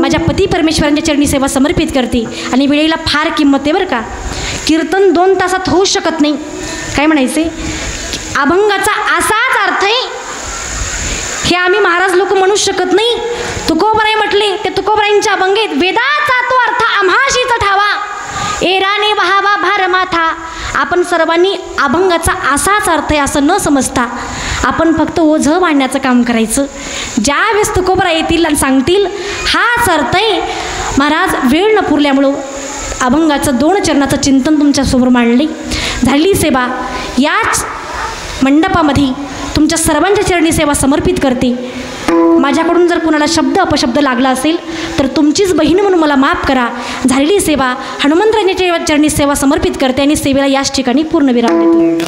माझ्या पती परमेश्वरांच्या चरणी सेवा समर्पित करते. आणि वेळेला फार किंमत आहे बरं का. कीर्तन 2 तासात होऊच शकत नाही. काय म्हणायचे, अभंगाचा असाच अर्थ आहे हे आम्ही महाराज लोक म्हणू शकत नाही. तुकोबराय म्हटले ते तुकोबरायांच्या अभंगेत वेदाचा तो अर्थ आम्हाशीचा ठावा, एराने वहावा भार माथा. आपण सर्वांनी अभंगाचा असाच अर्थ आहे असं न समजता आपण फक्त ओझं मांडण्याचं काम करायचं. ज्यावेळेस तुकोबरा येतील आणि सांगतील हाच अर्थ आहे, महाराज वेळ न पुरल्यामुळं अभंगाचं 2 चरणाचं चिंतन तुमच्यासमोर मांडले. झाली सेवा याच मंडपामध्ये तुमच्या सर्वांच्या चरणी सेवा समर्पित करते. माझ्याकडून जर कुणाला शब्द अपशब्द लागला असेल तर तुमचीच बहीण म्हणून मला माफ करा. झालेली सेवा हनुमंतराजांच्या चरणी सेवा समर्पित करते आणि सेवेला याच ठिकाणी पूर्ण विराम देते.